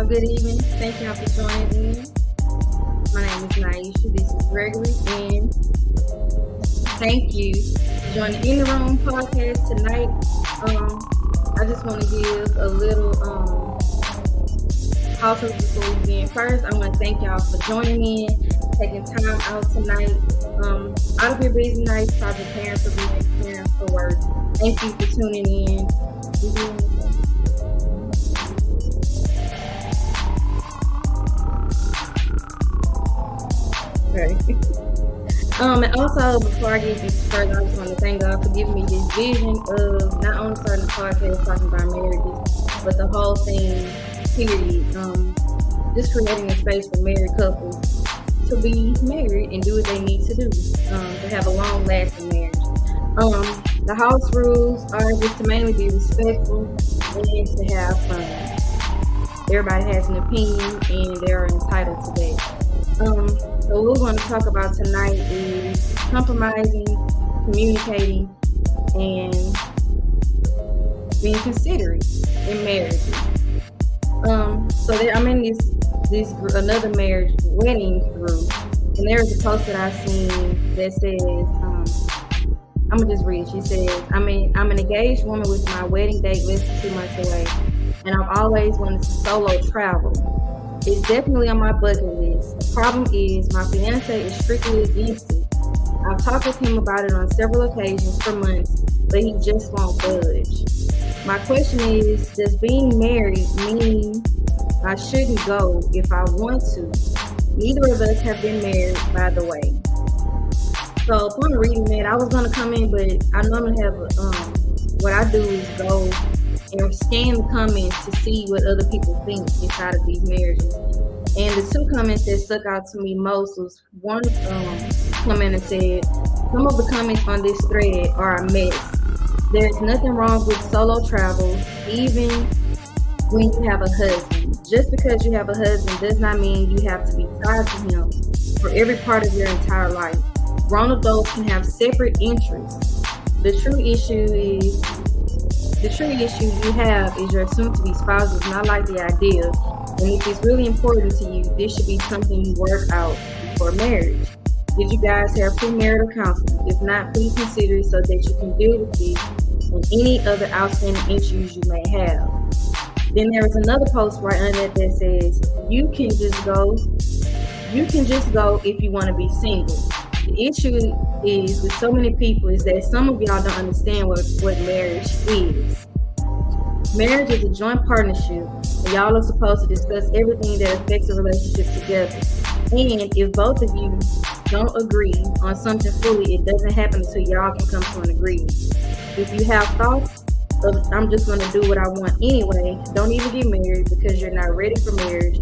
Good evening. Thank y'all for joining in. My name is Naisha. This is Gregory, and thank you for joining In the Room podcast tonight. I just want to give a little house rules before we begin. First, I want to thank y'all for joining in, taking time out tonight. Out of your busy nights, probably preparing for being preparing for work. Thank you for tuning in. Okay. And also, before I get this further, I just want to thank God for giving me this vision of not only starting a podcast talking about marriages, but the whole thing, period. Just creating a space for married couples to be married and do what they need to do to have a long-lasting marriage. The house rules are just to mainly be respectful and to have fun. Everybody has an opinion and they're entitled to that. So what we're going to talk about tonight is compromising, communicating, and being considerate in marriages. I'm in this another marriage wedding group, and there's a post that I've seen that says, I'm gonna just read. She says, I'm an engaged woman with my wedding date less than 2 months away, and I've always wanted to solo travel. It's definitely on my bucket list. The problem is my fiance is strictly against it. I've talked with him about it on several occasions for months, but he just won't budge. My question is, does being married mean I shouldn't go if I want to? Neither of us have been married, by the way. So upon reading that, I was going to come in, but I normally have what I do is go and scan the comments to see what other people think inside of these marriages. And the two comments that stuck out to me most was one comment that said, some of the comments on this thread are a mess. There's nothing wrong with solo travel, even when you have a husband. Just because you have a husband does not mean you have to be tied to him for every part of your entire life. Grown adults can have separate interests. The true issue you have is your soon-to-be spouse does not like the idea, and if it's really important to you, this should be something you work out before marriage. Did you guys have premarital counseling? If not, please consider it so that you can deal with it and any other outstanding issues you may have. Then there was another post right under that says, you can just go if you want to be single. The issue is with so many people is that some of y'all don't understand what marriage is. Marriage is a joint partnership, and y'all are supposed to discuss everything that affects a relationship together. And if both of you don't agree on something fully, it doesn't happen until y'all can come to an agreement. If you have thoughts of, I'm just going to do what I want anyway, don't even get married because you're not ready for marriage.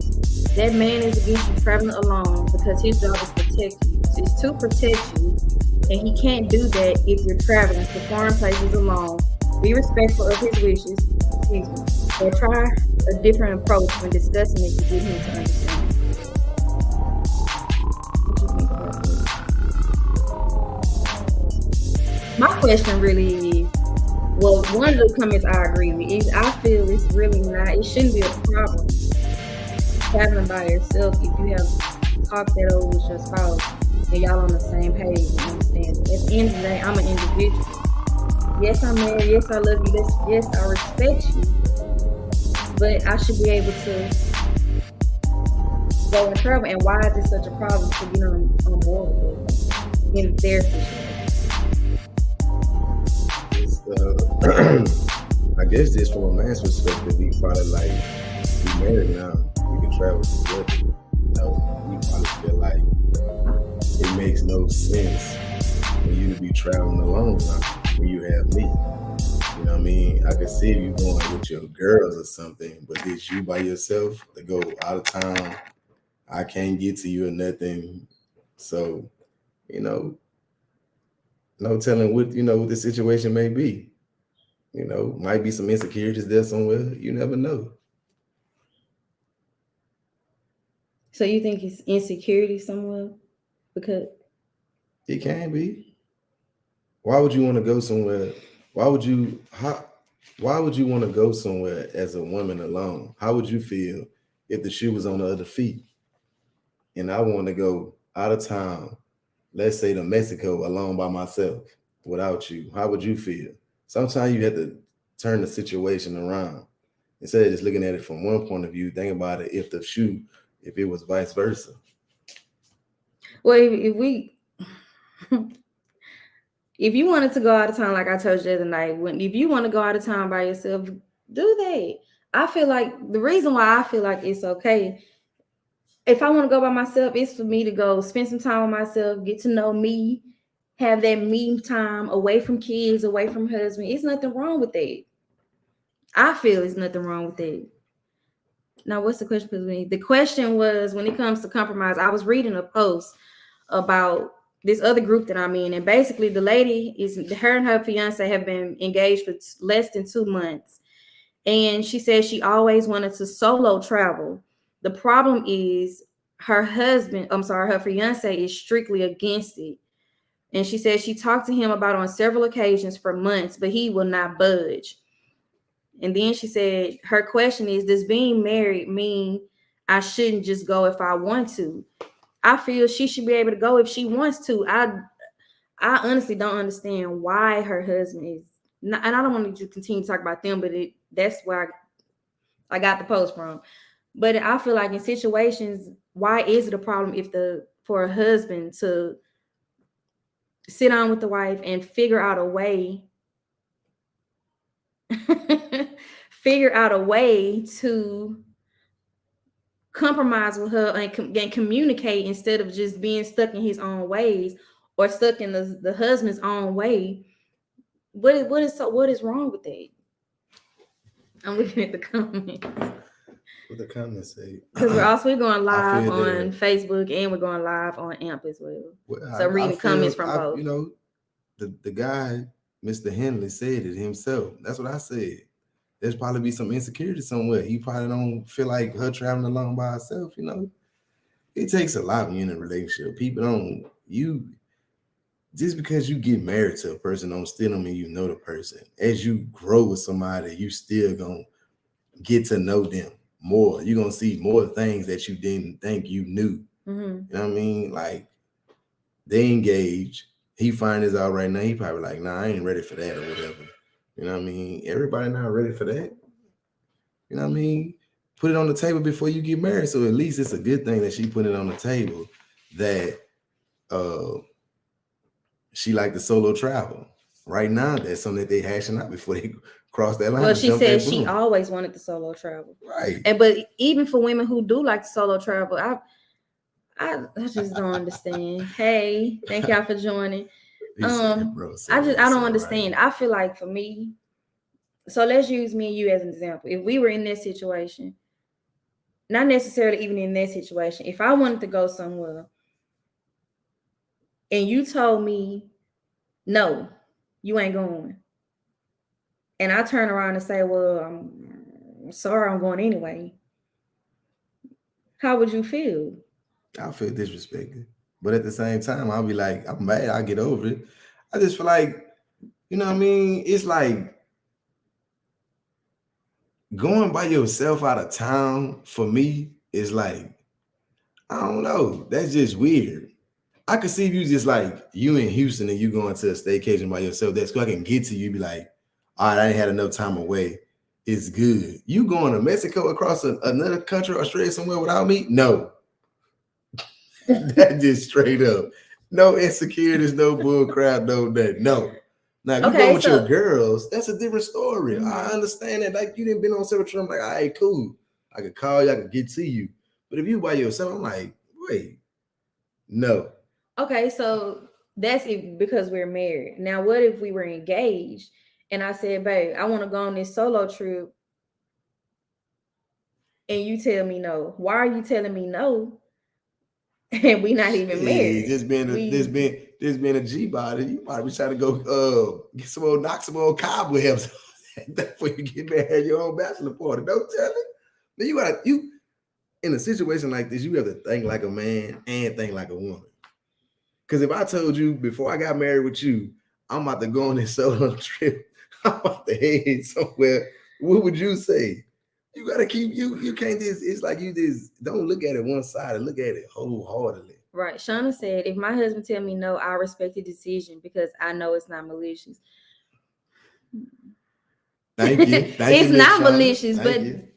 That man is against you traveling alone because his job is to protect you. It's to protect you, and he can't do that if you're traveling to foreign places alone. Be respectful of his wishes, or try a different approach when discussing it to get him to understand. What you think about that? My question really is, well, one of the comments I agree with is I feel it's really not, it shouldn't be a problem traveling by yourself if you have talked that over with your spouse and y'all on the same page and understand. At the end of the day, I'm an individual. Yes, I'm married. Yes, I love you. Yes, I respect you. But I should be able to go and travel. And why is it such a problem to get on board with it in their situation? I guess just from a man's perspective, we probably like, we married now. We can travel together. We probably feel like it makes no sense for you to be traveling alone now when you have me. You know what I mean? I could see you going with your girls or something, but it's you by yourself to go out of town. I can't get to you or nothing. So, no telling what the situation may be. Might be some insecurities there somewhere. You never know. So you think it's insecurity somewhere? Because it can be. Why would you want to go somewhere? Why would you want to go somewhere as a woman alone? How would you feel if the shoe was on the other feet and I want to go out of town, let's say to Mexico alone by myself without you, how would you feel? Sometimes you have to turn the situation around. Instead of just looking at it from one point of view, think about it if the shoe, if it was vice versa. Well, if we if you wanted to go out of town, like I told you the other night, if you want to go out of town by yourself, do that. I feel like the reason why I feel like it's okay, if I want to go by myself, it's for me to go spend some time with myself, get to know me, have that me time away from kids, away from husband. It's nothing wrong with that. I feel there's nothing wrong with that. Now, what's the question? The question was, when it comes to compromise, I was reading a post about this other group that I'm in, and basically the lady is, her and her fiance have been engaged for less than 2 months, and she said she always wanted to solo travel. The problem is her husband, I'm sorry, her fiance is strictly against it. And she said she talked to him about it on several occasions for months, but he will not budge. And then she said her question is, does being married mean I shouldn't just go if I want to? I feel she should be able to go if she wants to. I honestly don't understand why her husband is not, and I don't want to continue to talk about them, but that's where I got the post from. But I feel like in situations, why is it a problem if for a husband to sit down with the wife and figure out a way to compromise with her and communicate instead of just being stuck in his own ways or stuck in the husband's own way. What is wrong with that? I'm looking at the comments. What the comments say? Because we're going live on Facebook and we're going live on AMP as well. So reading comments from both. You know, the guy, Mr. Henley, said it himself. That's what I said. There's probably be some insecurity somewhere. He probably don't feel like her traveling along by herself, you know. It takes a lot when you're in a relationship. People don't, just because you get married to a person don't still mean you know the person. As you grow with somebody, you still gonna get to know them more. You're gonna see more things that you didn't think you knew. Mm-hmm. You know what I mean? Like, they engage. He find this out right now. He probably like, nah, I ain't ready for that or whatever. You know what I mean? Everybody not ready for that. You know what I mean? Put it on the table before you get married. So at least it's a good thing that she put it on the table that she like the solo travel. Right now, that's something that they hashing out before they cross that line. Well, she said she always wanted the solo travel. Right. But even for women who do like the solo travel, I just don't understand. Hey, thank y'all for joining. I don't understand. Right. I feel like for me, so let's use me and you as an example. If we were in that situation, not necessarily even in that situation, if I wanted to go somewhere and you told me, no, you ain't going, and I turn around and say, well, I'm sorry, I'm going anyway, how would you feel? I feel disrespected. But at the same time, I'll be like, I'm mad, I'll get over it. I just feel like, you know what I mean? It's like going by yourself out of town for me is like, I don't know. That's just weird. I could see if you just like, you in Houston and you going to a staycation by yourself, that's cool. I can get to you, be like, all right, I ain't had enough time away. It's good. You going to Mexico across another country, Australia, somewhere without me? No. That just straight up. No insecurities, no bull crap, no that. No. Now, if you go with your girls, that's a different story. Mm-hmm. I understand that. Like, you didn't been on several trips. I'm like, all right, cool. I could call you, I could get to you. But if you by yourself, I'm like, wait, no. Okay, so that's it because we're married. Now, what if we were engaged and I said, babe, I want to go on this solo trip, and you tell me no? Why are you telling me no? And we not even married. Just being a G body, you might be trying to go knock some old cobwebs before you get married, your own bachelor party. Don't tell it. Then you in a situation like this, you have to think like a man and think like a woman. Because if I told you before I got married with you, I'm about to go on this solo trip, I'm about to head somewhere, what would you say? You gotta keep you can't just it's like you just don't look at it one side and look at it wholeheartedly. Right. Shauna said, if my husband tell me no, I respect the decision because I know it's not malicious. Thank you. Thank you, It's Miss not Shauna. malicious, Thank but you.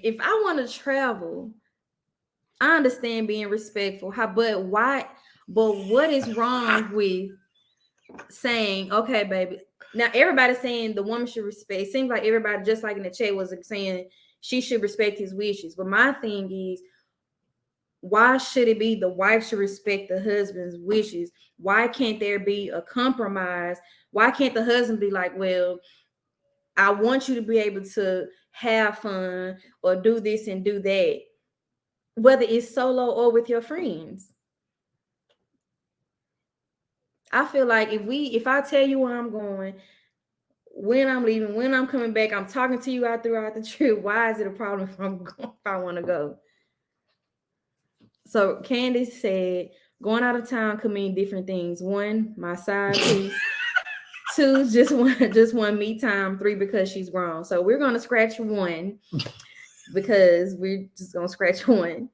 if I want to travel, I understand being respectful. But what is wrong with saying, okay, baby? Now everybody's saying the woman should respect. It seems like everybody, just like in the chat, was saying she should respect his wishes. But my thing is, why should it be the wife should respect the husband's wishes? Why can't there be a compromise? Why can't the husband be like, well, I want you to be able to have fun or do this and do that, whether it's solo or with your friends? I feel like if I tell you where I'm going, when I'm leaving, when I'm coming back, I'm talking to you out throughout the trip. Why is it a problem if I'm going, if I want to go? So Candace said, going out of town could mean different things. One, my side piece. Two, just one me time. Three, because she's grown. So we're gonna scratch one because we're just gonna scratch one.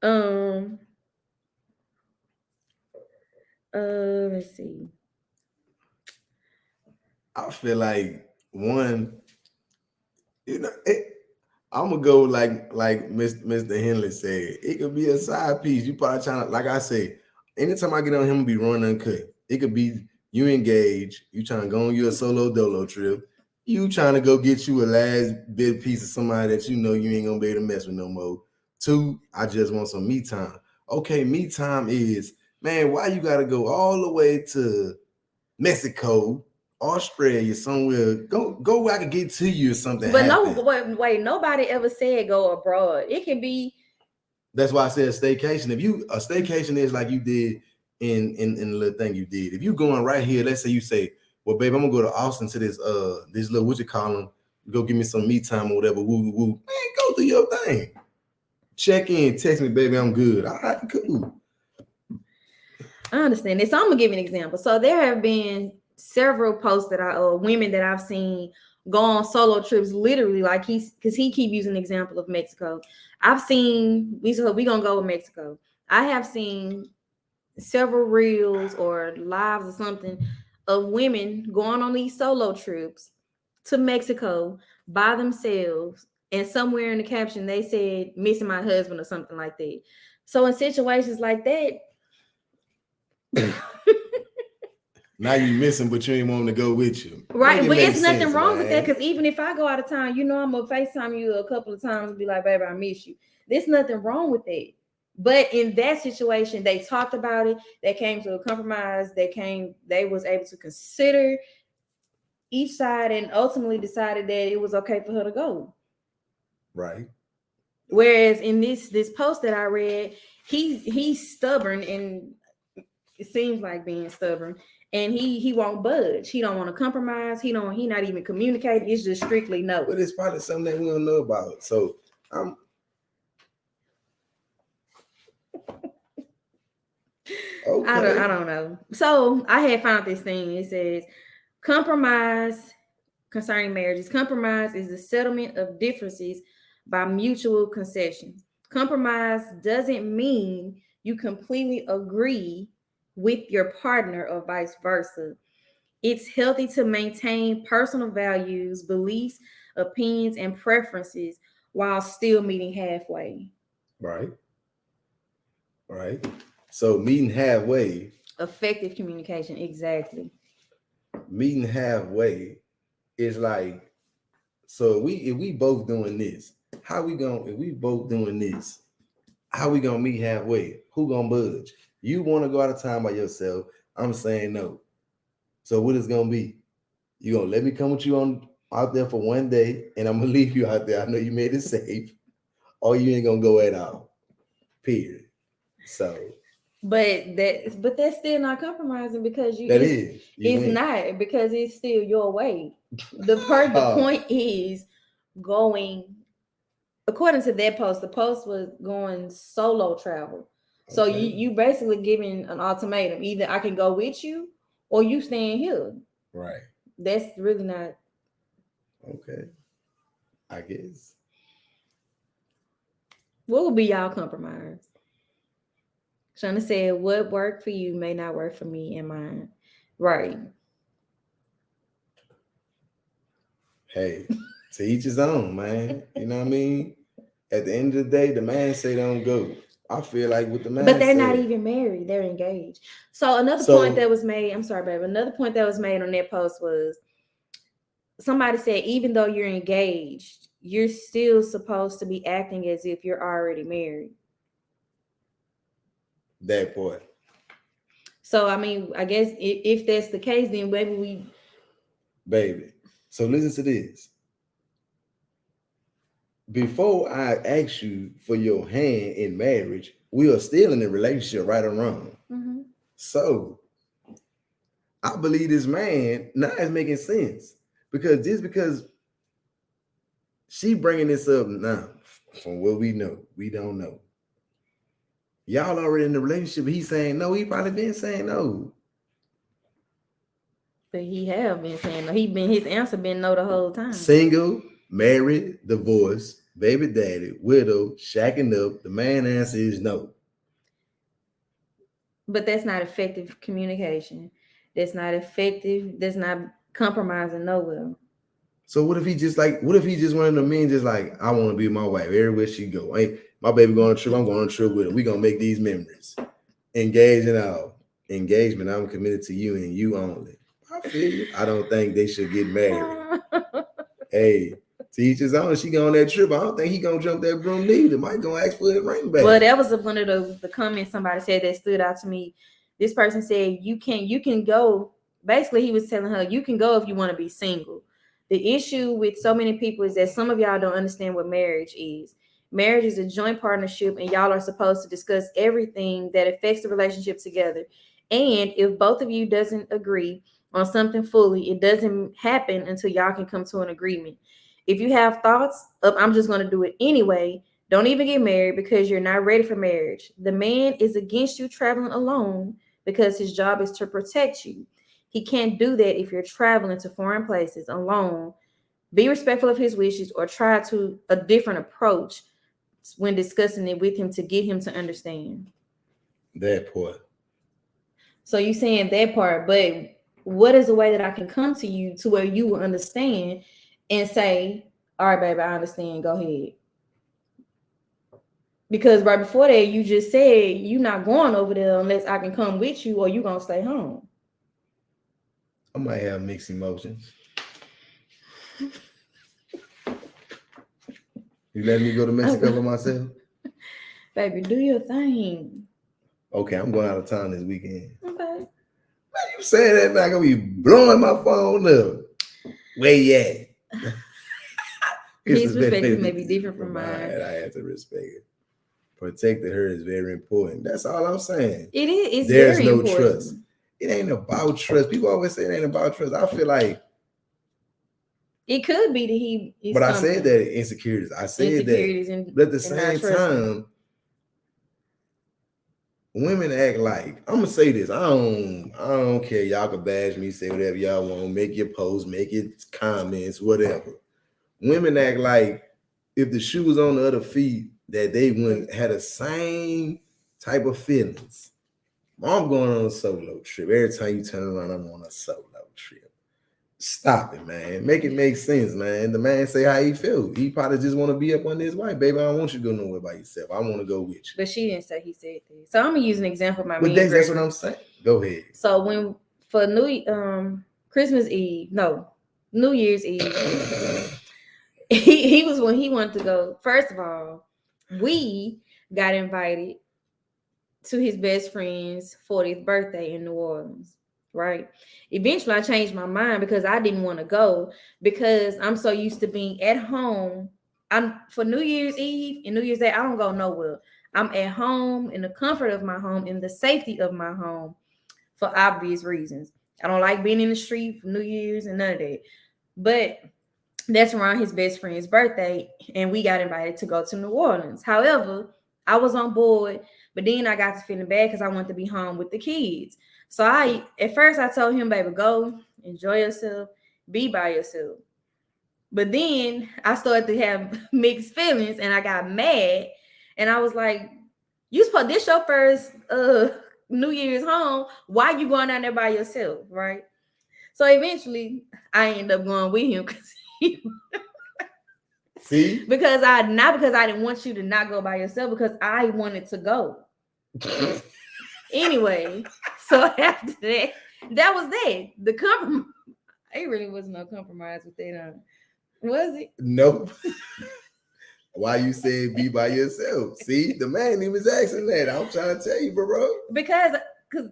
Um. Let's see. I feel like one, I'm gonna go like Mr. Henley said. It could be a side piece. You probably trying to, like I say, anytime I get on him, be running uncut. It could be you engage, you trying to go on your solo dolo trip, you trying to go get you a last bit piece of somebody that you know you ain't gonna be able to mess with no more. Two, I just want some me time. Okay, me time is, man, why you gotta go all the way to Mexico, Australia, somewhere? Go where I can get to you if something But no, happen. wait, nobody ever said go abroad. It can be. That's why I said staycation. If you a staycation is like you did in the little thing you did. If you going right here, let's say you say, well, babe, I'm gonna go to Austin to this little what you call them, go give me some me time or whatever. Woo woo. Man, go do your thing. Check in, text me, baby, I'm good. All right, cool. I understand this. So I'm gonna give you an example. So there have been several posts that women that I've seen go on solo trips, literally, like because he keep using the example of Mexico. I've seen we gonna go with Mexico. I have seen several reels or lives or something of women going on these solo trips to Mexico by themselves, and somewhere in the caption they said missing my husband or something like that. So in situations like that. Now you missing, but you ain't want to go with you. Right, but it's nothing sense, wrong with that, man. because even if I go out of town, I'm gonna FaceTime you a couple of times and be like, baby, I miss you. There's nothing wrong with that. But in that situation, they talked about it, they came to a compromise, they was able to consider each side and ultimately decided that it was okay for her to go. Right. Whereas in this post that I read, he's stubborn, and it seems like being stubborn, and he won't budge. He don't want to compromise. He not even communicating. It's just strictly no. But it's probably something that we don't know about. So I'm okay. I don't know. So I had found this thing. It says compromise concerning marriages. Compromise is the settlement of differences by mutual concessions. Compromise doesn't mean you completely agree with your partner or vice versa. It's healthy to maintain personal values, beliefs, opinions, and preferences while still meeting halfway. Right. Right. So meeting halfway. Effective communication, exactly. Meeting halfway is like, so if we both doing this, how we gonna if we both doing this, how we gonna meet halfway? Who gonna budge? You want to go out of town by yourself? I'm saying no. So what is gonna be? You gonna let me come with you on out there for one day, and I'm gonna leave you out there. I know you made it safe, or you ain't gonna go at all. Period. So, but that's still not compromising, because it's win. not, because it's still your way. The point is going, according to that post. The post was going solo travel. So you basically giving an ultimatum: either I can go with you or you staying here. Right. That's really not Okay, I guess. What would be y'all compromise? Shana said, "What worked for you may not work for me and mine." Right. Hey, to each his own, man. You know what I mean? At the end of the day, the man say don't go. I feel like what the But man they're not said. even married; they're engaged. So another point So that was made. I'm sorry, babe. Another point that was made on that post was somebody said, even though you're engaged, you're still supposed to be acting as if you're already married. that boy, So I mean, I guess if that's the case, then maybe we. baby. So listen to this. Before I ask you for your hand in marriage, we are still in a relationship, right or wrong. Mhm. So I believe this man now is making sense because she bringing this up now. From what we know, we don't know. Y'all already in the relationship. He's saying no. He probably been saying no. But he have been saying no. He been his answer been no the whole time. Single, married, divorced, baby daddy, widow, shacking up. The man answer is no. But that's not effective communication. That's not effective. That's not compromising nowhere. So what if he just like? What if he just one of the men just like I want to be with my wife everywhere she go. Hey, my baby going on a trip. I'm going on a trip with her. We gonna make these memories. Engage in our engagement. I'm committed to you and you only. I feel you. I don't think they should get married. Hey, to each his own. She go on that trip. I don't think he gonna jump that broom neither. Might gonna ask for a ring back. Well, that was one of the comments somebody said that stood out to me. This person said, you can go. Basically, he was telling her, you can go if you want to be single. The issue with so many people is that some of y'all don't understand what marriage is. Marriage is a joint partnership, and y'all are supposed to discuss everything that affects the relationship together. And if both of you doesn't agree on something fully, it doesn't happen until y'all can come to an agreement. If you have thoughts of I'm just going to do it anyway, don't even get married because you're not ready for marriage. The man is against you traveling alone because his job is to protect you. He can't do that if you're traveling to foreign places alone. Be respectful of his wishes or try to a different approach when discussing it with him to get him to understand. That part. So you saying that part, but what is a way that I can come to you to where you will understand and say, all right, baby, I understand. Go ahead. Because right before that, you just said you're not going over there unless I can come with you or you gonna stay home. I might have mixed emotions. You letting me go to Mexico by myself? Baby, do your thing. Okay, I'm going out of town this weekend. Okay. Man, you saying that, man, I gonna be blowing my phone up. Where you at? His perspective may be different from mine. I have to respect it. Protecting her is very important. That's all I'm saying. It is. It's There's very no important. trust. It ain't about trust. People always say it ain't about trust. I feel like it could be that he is. But I said that insecurities. I said insecurities that. And, but at the same time, women act like I'm gonna say this. I don't care. Y'all can bash me, say whatever y'all want, make your posts, make your comments, whatever. Women act like if the shoe was on the other feet, that they wouldn't had the same type of feelings. I'm going on a solo trip. Every time you turn around, I'm on a solo trip. Stop it, man. Make it make sense, man. The man say how he feel. He probably just want to be up under his wife. Baby, I don't want you to go nowhere by yourself. I want to go with you. But she didn't say he said that. So I'm gonna use an example of my But that's what I'm saying. Go ahead. So when for Christmas Eve, no, New Year's Eve, he was when he wanted to go. First of all, we got invited to his best friend's 40th birthday in New Orleans, right? Eventually, I changed my mind because I didn't want to go because I'm so used to being at home. I'm for New Year's Eve and New Year's Day, I don't go nowhere. I'm at home in the comfort of my home, in the safety of my home for obvious reasons. I don't like being in the street for New Year's and none of that. But that's around his best friend's birthday, and we got invited to go to New Orleans. However, I was on board, but then I got to feeling bad because I wanted to be home with the kids. So at first I told him, baby, go enjoy yourself, be by yourself. But then I started to have mixed feelings and I got mad. And I was like, you supposed this your first New Year's home. Why you going down there by yourself? Right. So eventually I ended up going with him because See? because I didn't want you to not go by yourself, because I wanted to go. Anyway, so after that was that. The compromise. It really was no compromise with that. Was it? Nope. Why you said be by yourself? See, the man even was asking that. I'm trying to tell you, bro. Because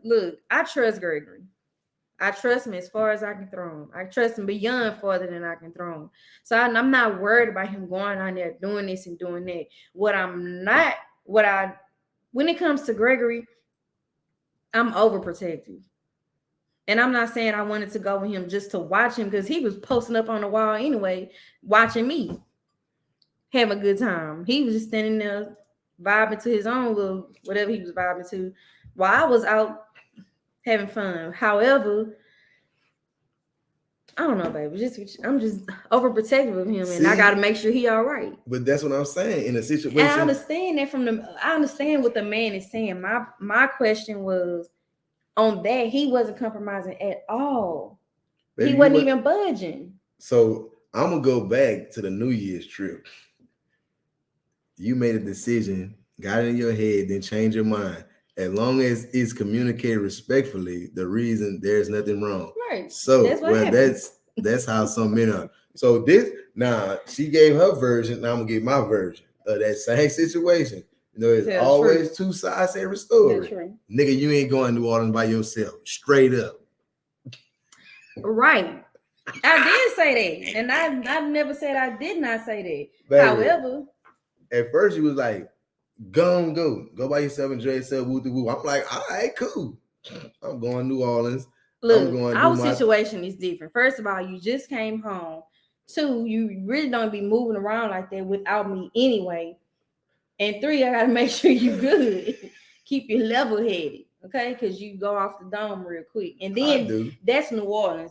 look, I trust Gregory. I trust him as far as I can throw him. I trust him beyond farther than I can throw him. So I'm not worried about him going on there doing this and doing that. When it comes to Gregory, I'm overprotective. And I'm not saying I wanted to go with him just to watch him, because he was posting up on the wall anyway, watching me have a good time. He was just standing there vibing to his own little whatever he was vibing to while I was out having fun. However, I don't know, baby. I'm just overprotective of him, and I got to make sure he all right. But that's what I'm saying. In a situation, and I understand what the man is saying. My question was on that he wasn't compromising at all. Baby, he wasn't even budging. So I'm gonna go back to the New Year's trip. You made a decision, got it in your head, then change your mind. As long as it's communicated respectfully, the reason there's nothing wrong. Right. So that's how some men are. So this now she gave her version. Now I'm gonna give my version of that same situation. You know, it's always two sides to every story. Nigga, you ain't going to New Orleans by yourself. Straight up. Right. I did say that, and I never said I did not say that. Baby, however, at first you was like, go by yourself, enjoy yourself, woo woo. I'm like, all right, cool. I'm going to New Orleans. Look, our situation is different. First of all, you just came home. 2, you really don't be moving around like that without me anyway. And 3, I gotta make sure you good. Keep you level headed, okay? Because you go off the dome real quick. And then that's New Orleans.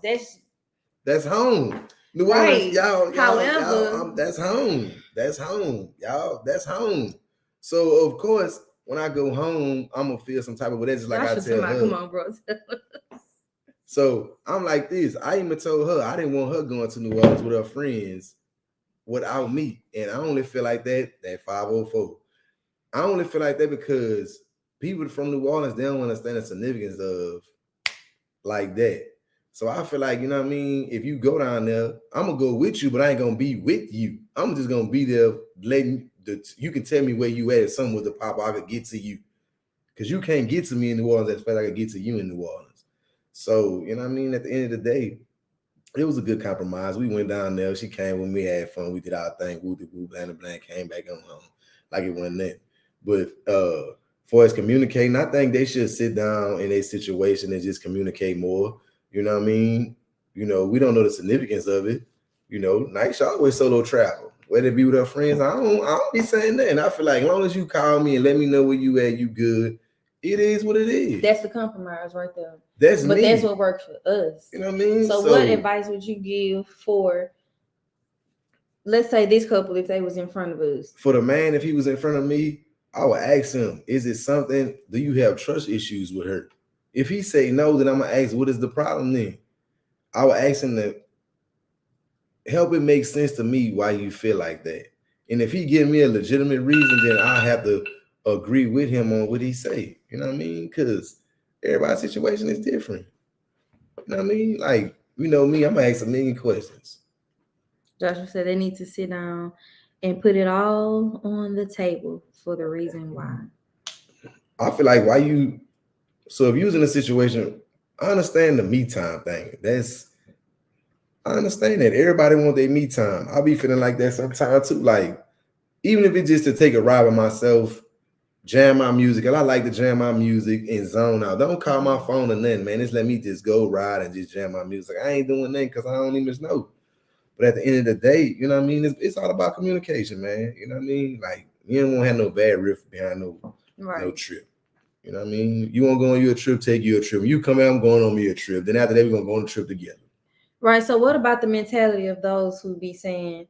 That's home. New Orleans, y'all. However, that's home. That's home, y'all. That's home. So of course, when I go home, I'm gonna feel some type of whatever. Like I tell her. Come on, bro. So I'm like this. I even told her I didn't want her going to New Orleans with her friends without me, and I only feel like that 504. I only feel like that because people from New Orleans, they don't understand the significance of like that. So I feel like, you know what I mean? If you go down there, I'm going to go with you, but I ain't going to be with you. I'm just going to be there letting you can tell me where you at if something was to pop up, I could get to you. Because you can't get to me in New Orleans as fast as I could get to you in New Orleans. So, you know what I mean? At the end of the day, it was a good compromise. We went down there. She came with me, had fun. We did our thing. Woo, blah, blah, came back on home. Like it wasn't that. But for us communicating, I think they should sit down in a situation and just communicate more. You know what I mean? You know, we don't know the significance of it. You know, Nisha always solo travel. Whether it be with her friends, I don't be saying that. And I feel like as long as you call me and let me know where you at, you good. It is what it is. That's the compromise right there. That's what works for us. You know what I mean? So what advice would you give for, let's say, this couple if they was in front of us? For the man, if he was in front of me, I would ask him, is it something, do you have trust issues with her? If he say no, then I'm going to ask, what is the problem then? I would ask him to help it make sense to me why you feel like that. And if he give me a legitimate reason, then I have to agree with him on what he say. You know what I mean? Because everybody's situation is different. You know what I mean? Like, you know me, I'm going to ask a million questions. Joshua said they need to sit down and put it all on the table for the reason why. I feel like so if you was in a situation, I understand the me time thing. I understand that everybody want their me time. I'll be feeling like that sometimes too. Like, even if it's just to take a ride with myself, jam my music, and I like to jam my music and zone out. Don't call my phone or nothing, man. Just let me just go ride and just jam my music. I ain't doing that because I don't even know. But at the end of the day, you know what I mean? It's all about communication, man. You know what I mean? Like, you don't want to have no bad riff behind no trip. You know what I mean? You want to go on your trip, take you a trip. You come out, I'm going on me a trip. Then after that, we're going to go on a trip together. Right. So what about the mentality of those who be saying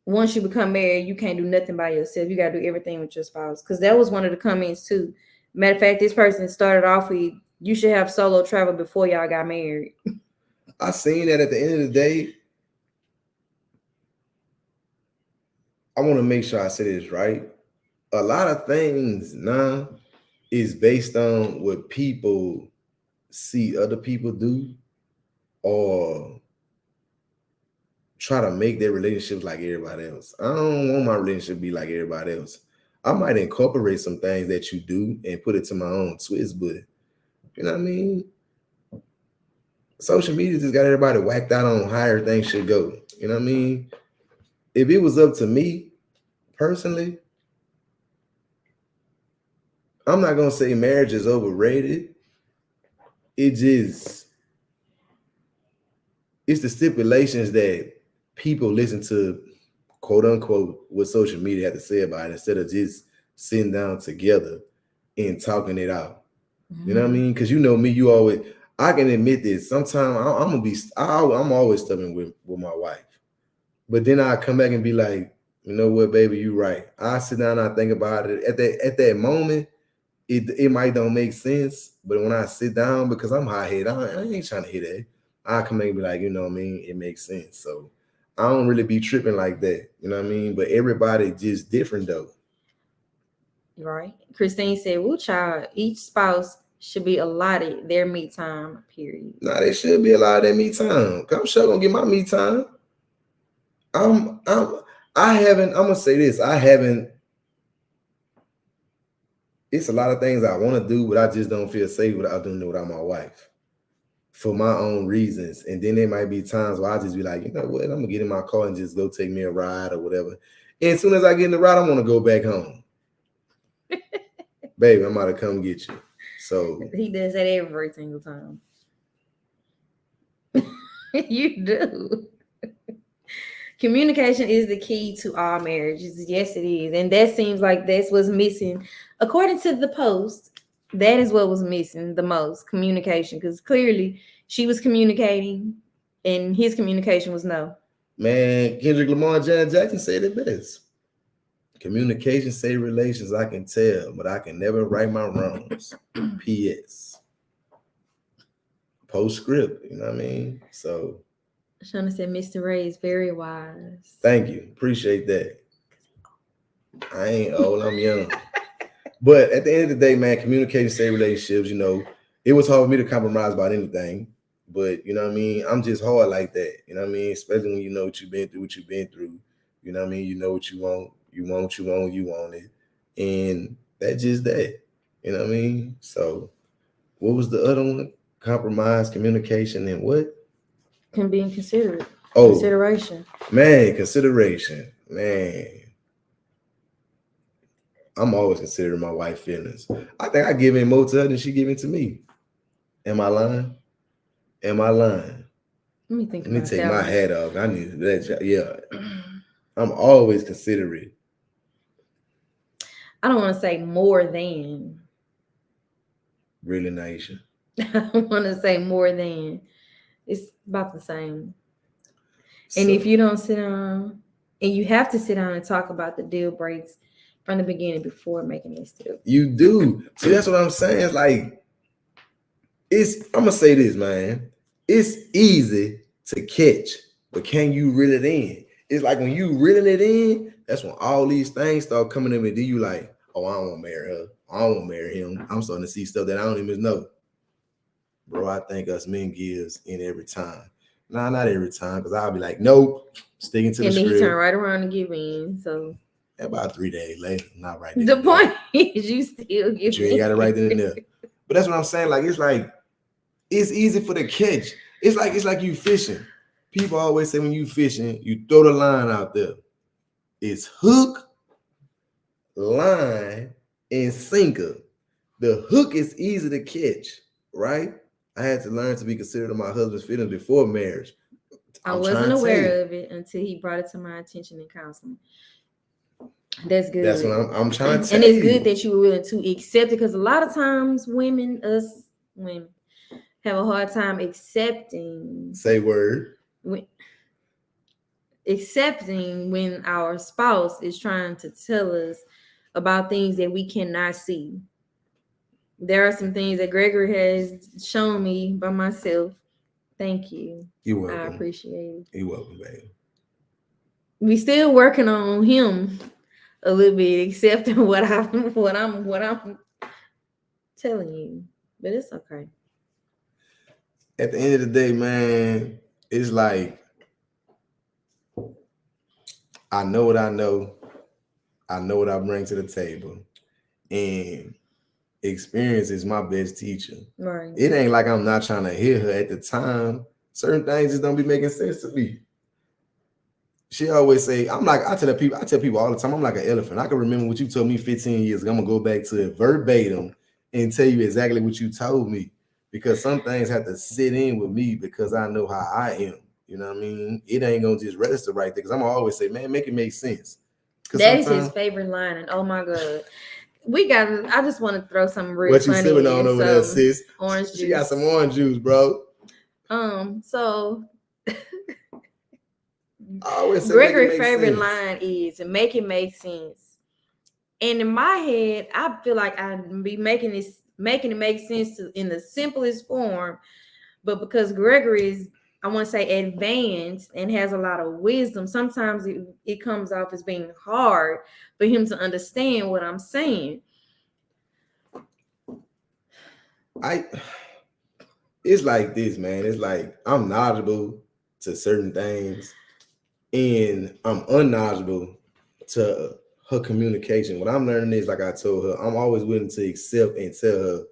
once you become married, you can't do nothing by yourself. You gotta do everything with your spouse. Because that was one of the comments too. Matter of fact, this person started off with you should have solo travel before y'all got married. I seen that at the end of the day, I want to make sure I say this right. A lot of things now is based on what people see other people do or try to make their relationships like everybody else. I don't want my relationship to be like everybody else. I might incorporate some things that you do and put it to my own twist, but you know what I mean? Social media just got everybody whacked out on how everything should go. You know what I mean? If it was up to me personally, I'm not gonna say marriage is overrated. It just it's the stipulations that people listen to, quote unquote, what social media had to say about it instead of just sitting down together and talking it out. You know what I mean? Because you know me, you always. I can admit this. Sometimes I'm gonna be. I'm always stubborn with my wife, but then I come back and be like, you know what, baby, you right. I sit down and I think about it. At that moment, it might don't make sense, but when I sit down, because I'm hot headed, I ain't trying to hear that. I come back and be like, you know what I mean? It makes sense. So I don't really be tripping like that. You know what I mean? But everybody just different though. Right. Christine said, well, child, each spouse should be allotted their me time, period. Nah, they should be allowed that me time. I'm sure gonna get my me time. I'm I haven't, I'm gonna say this. I haven't, it's a lot of things I want to do, but I just don't feel safe without doing it without my wife. For my own reasons. And then there might be times where I just be like, you know what, I'm gonna get in my car and just go take me a ride or whatever. And as soon as I get in the ride, I want to go back home. Baby, I'm about to come get you. So he does that every single time. You do. Communication is the key to all marriages. Yes, it is. And that seems like that's what's missing. According to the post, that is what was missing the most, communication. Because clearly she was communicating and his communication was no. man, Kendrick Lamar and Janet Jackson said it best. Communication save relations, I can tell, but I can never right my wrongs. P.S. Postscript, you know what I mean? So Shauna said Mr. Ray is very wise. thank you. Appreciate that. I ain't old, I'm young. But at the end of the day, man, communication save relationships, you know, it was hard for me to compromise about anything. But you know what I mean? I'm just hard like that. You know what I mean? Especially when you know what you've been through, You know what I mean? You know what you want. You want what you want, you want it. And that's just that. You know what I mean? So what was the other one? Compromise, communication, and what? Can be considerate. Oh, consideration. Man, consideration. Man. I'm always considering my wife's feelings. I think I give in more to her than she giving to me. Am I lying? Am I lying? Let me think. Let me take my hat off. I need that. Yeah, I'm always considerate. I don't want to say more than. Really, Naisha? I don't want to say more than. It's about the same. So, and if you don't sit down, and you have to sit down and talk about the deal breaks from the beginning before making this step. You do. See, that's what I'm saying. It's like, I'm gonna say this, man. It's easy to catch, but can you reel it in? It's like when you reeling it in, that's when all these things start coming in, and then you like, oh, I don't want to marry her. I don't want to marry him. I'm starting to see stuff that I don't even know. Bro, I think us men gives in every time. Nah, not every time, because I'll be like, nope, sticking to the script. And then he turn right around and give in. So about 3 days later, not right there. The point is you still give you ain't got it right then and there. But that's what I'm saying. Like, it's easy for the catch. It's like you fishing. People always say when you fishing, you throw the line out there. It's hook, line, and sinker. The hook is easy to catch, right? I had to learn to be considerate of my husband's feelings before marriage. I wasn't aware of it until he brought it to my attention in counseling. That's good. That's what I'm trying to tell you. And it's good that you were willing to accept it, because a lot of times women, have a hard time accepting Say word. when, when our spouse is trying to tell us about things that we cannot see. There are some things that Gregory has shown me by myself. Thank you. You I welcome. appreciate it. You welcome, baby. We still working on him a little bit, accepting what I'm telling you. But it's okay. At the end of the day, man, it's like I know what I know. I know what I bring to the table. And experience is my best teacher. Right. It ain't like I'm not trying to hear her at the time. Certain things just don't be making sense to me. She always say, I tell people all the time, I'm like an elephant. I can remember what you told me 15 years ago. I'm gonna go back to it verbatim and tell you exactly what you told me. Because some things have to sit in with me because I know how I am. You know what I mean? It ain't gonna just register right there. Because I'm gonna always say, man, make it make sense. That is his favorite line, and oh my god. I just want to throw something real what you funny sipping on over there, sis? Orange juice. She got some orange juice, bro. So I always say Gregory's favorite line is to make it make sense. And in my head, I feel like I'd be making it make sense in the simplest form. But because Gregory is, I want to say, advanced and has a lot of wisdom, sometimes it comes off as being hard for him to understand what I'm saying. It's like this, man. It's like I'm knowledgeable to certain things and I'm unknowledgeable to her communication. What I'm learning is, like I told her, I'm always willing to accept and tell her,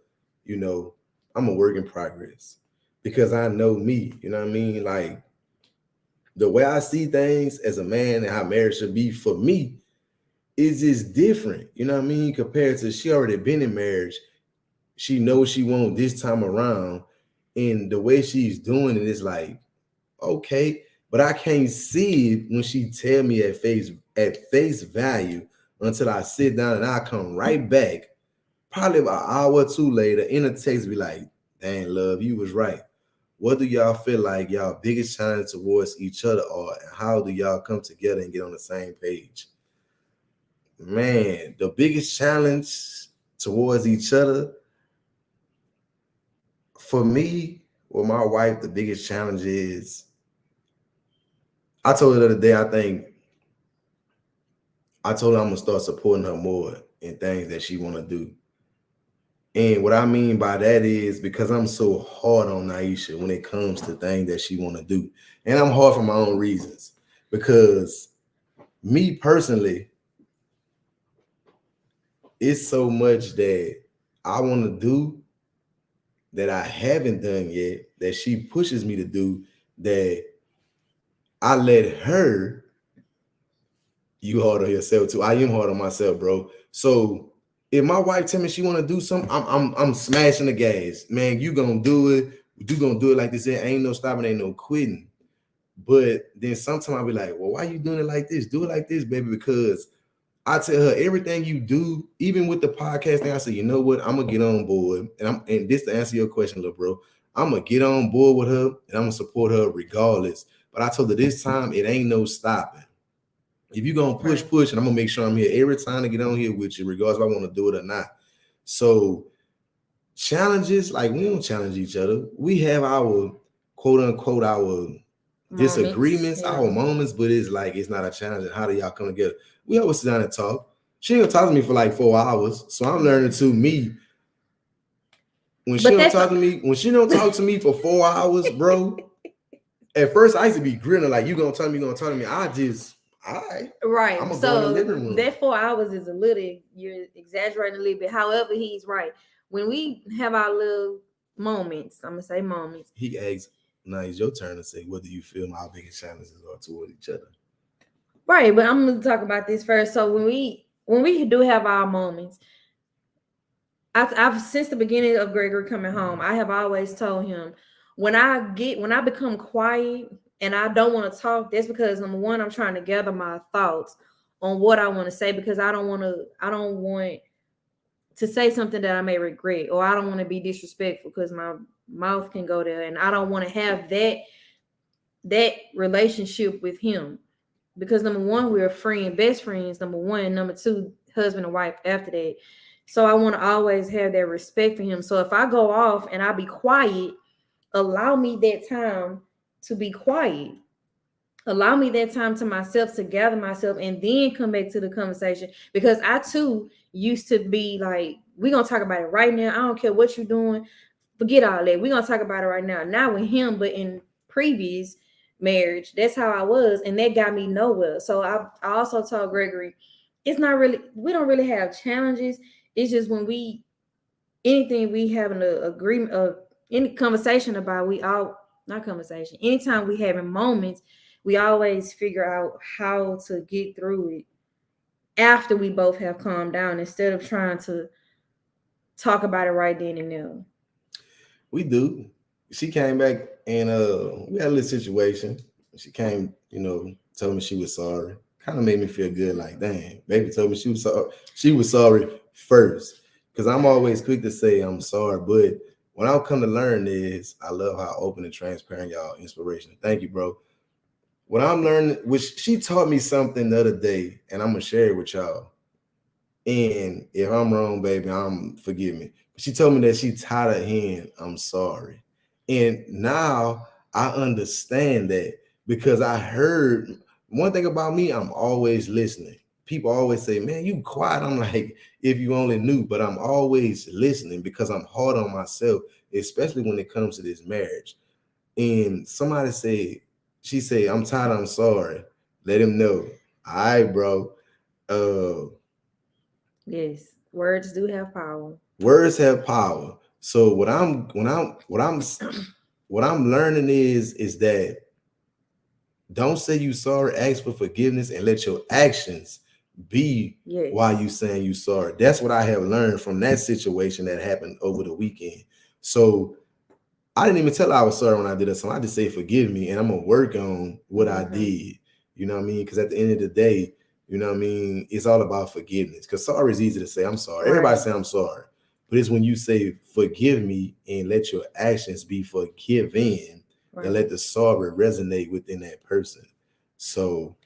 you know, I'm a work in progress because I know me, you know what I mean? Like the way I see things as a man and how marriage should be for me is just different, you know what I mean? Compared to she already been in marriage. She knows she won't this time around. And the way she's doing it is like, okay, but I can't see it when she tell me at face value until I sit down and I come right back, probably about an hour or two later, in a text be like, dang, love, you was right. What do y'all feel like y'all biggest challenge towards each other are, and how do y'all come together and get on the same page? Man, the biggest challenge towards each other for me or my wife, the biggest challenge is, I told her the other day, I told her I'm gonna start supporting her more in things that she wanna do. And what I mean by that is because I'm so hard on Naisha when it comes to things that she wanna do. And I'm hard for my own reasons. Because me personally, it's so much that I wanna do that I haven't done yet, that she pushes me to do, that I let her. You hard on yourself too. I am hard on myself, bro. So if my wife tell me she want to do something, I'm smashing the gas. Man, you gonna do it. You gonna do it like this. There ain't no stopping, ain't no quitting. But then sometimes I'll be like, well, why you doing it like this? Do it like this, baby, because I tell her everything you do, even with the podcast thing, I say, you know what? I'm gonna get on board. And this to answer your question, little bro. I'm gonna get on board with her and I'm gonna support her regardless. But I told her this time it ain't no stopping. If you're gonna push, and I'm gonna make sure I'm here every time to get on here with you, regardless if I want to do it or not. So challenges, like we don't challenge each other. We have our quote unquote our disagreements, our moments, but it's like it's not a challenge. And how do y'all come together? We always sit down and talk. She ain't gonna talk to me for like 4 hours. So I'm learning to me. When she don't talk to me for 4 hours, bro. At first I used to be grinning, like, you gonna talk to me, I just right. I'm gonna go in the living room. That 4 hours is a little, you're exaggerating a little bit. However, he's right. When we have our little moments, I'm gonna say moments. He asks, now it's your turn to say, what do you feel our biggest challenges are toward each other? Right, but I'm gonna talk about this first. So when we do have our moments, I've since the beginning of Gregory coming home, I have always told him when I become quiet and I don't want to talk, that's because number one, I'm trying to gather my thoughts on what I want to say, because I don't want to say something that I may regret, or I don't want to be disrespectful because my mouth can go there, and I don't want to have that relationship with him because number one, we're friend, best friends. Number one, number two, husband and wife. After that, so I want to always have that respect for him. So if I go off and I be quiet, allow me that time to be quiet. Allow me that time to myself to gather myself and then come back to the conversation because I too used to be like, we're gonna talk about it right now. I don't care what you're doing, forget all that. We're gonna talk about it right now. Not with him, but in previous marriage, that's how I was, and that got me nowhere. So I also told Gregory, it's not really, we don't really have challenges. It's just when we anything we have an agreement of any conversation about, we all not conversation. Anytime we having moments, we always figure out how to get through it after we both have calmed down instead of trying to talk about it right then and there. We do. She came back and we had a little situation. She came, told me she was sorry. Kind of made me feel good, like, dang, baby told me she was sorry. She was sorry first. Because I'm always quick to say I'm sorry. But what I've come to learn is I love how open and transparent y'all inspirational. Thank you, bro. What I'm learning, which she taught me something the other day, and I'm gonna share it with y'all. And if I'm wrong, baby, forgive me. But she told me that she tired of hearing I'm sorry. And now I understand that because I heard one thing about me, I'm always listening. People always say, man, you quiet. I'm like, if you only knew, but I'm always listening because I'm hard on myself, especially when it comes to this marriage. And somebody said, she said, I'm tired, I'm sorry. Let him know. All right, bro. Yes, words do have power. Words have power. So what I'm learning is that don't say you sorry, ask for forgiveness and let your actions be Yes. why you saying you sorry. That's what I have learned from that situation that happened over the weekend. So I didn't even tell her I was sorry when I did that. So I just say forgive me and I'm gonna work on what I did. You know what I mean? Because at the end of the day, you know what I mean, it's all about forgiveness. Because sorry is easy to say, I'm sorry. Right. Everybody say I'm sorry. But it's when you say forgive me and let your actions be forgiven and let the sorry resonate within that person. So,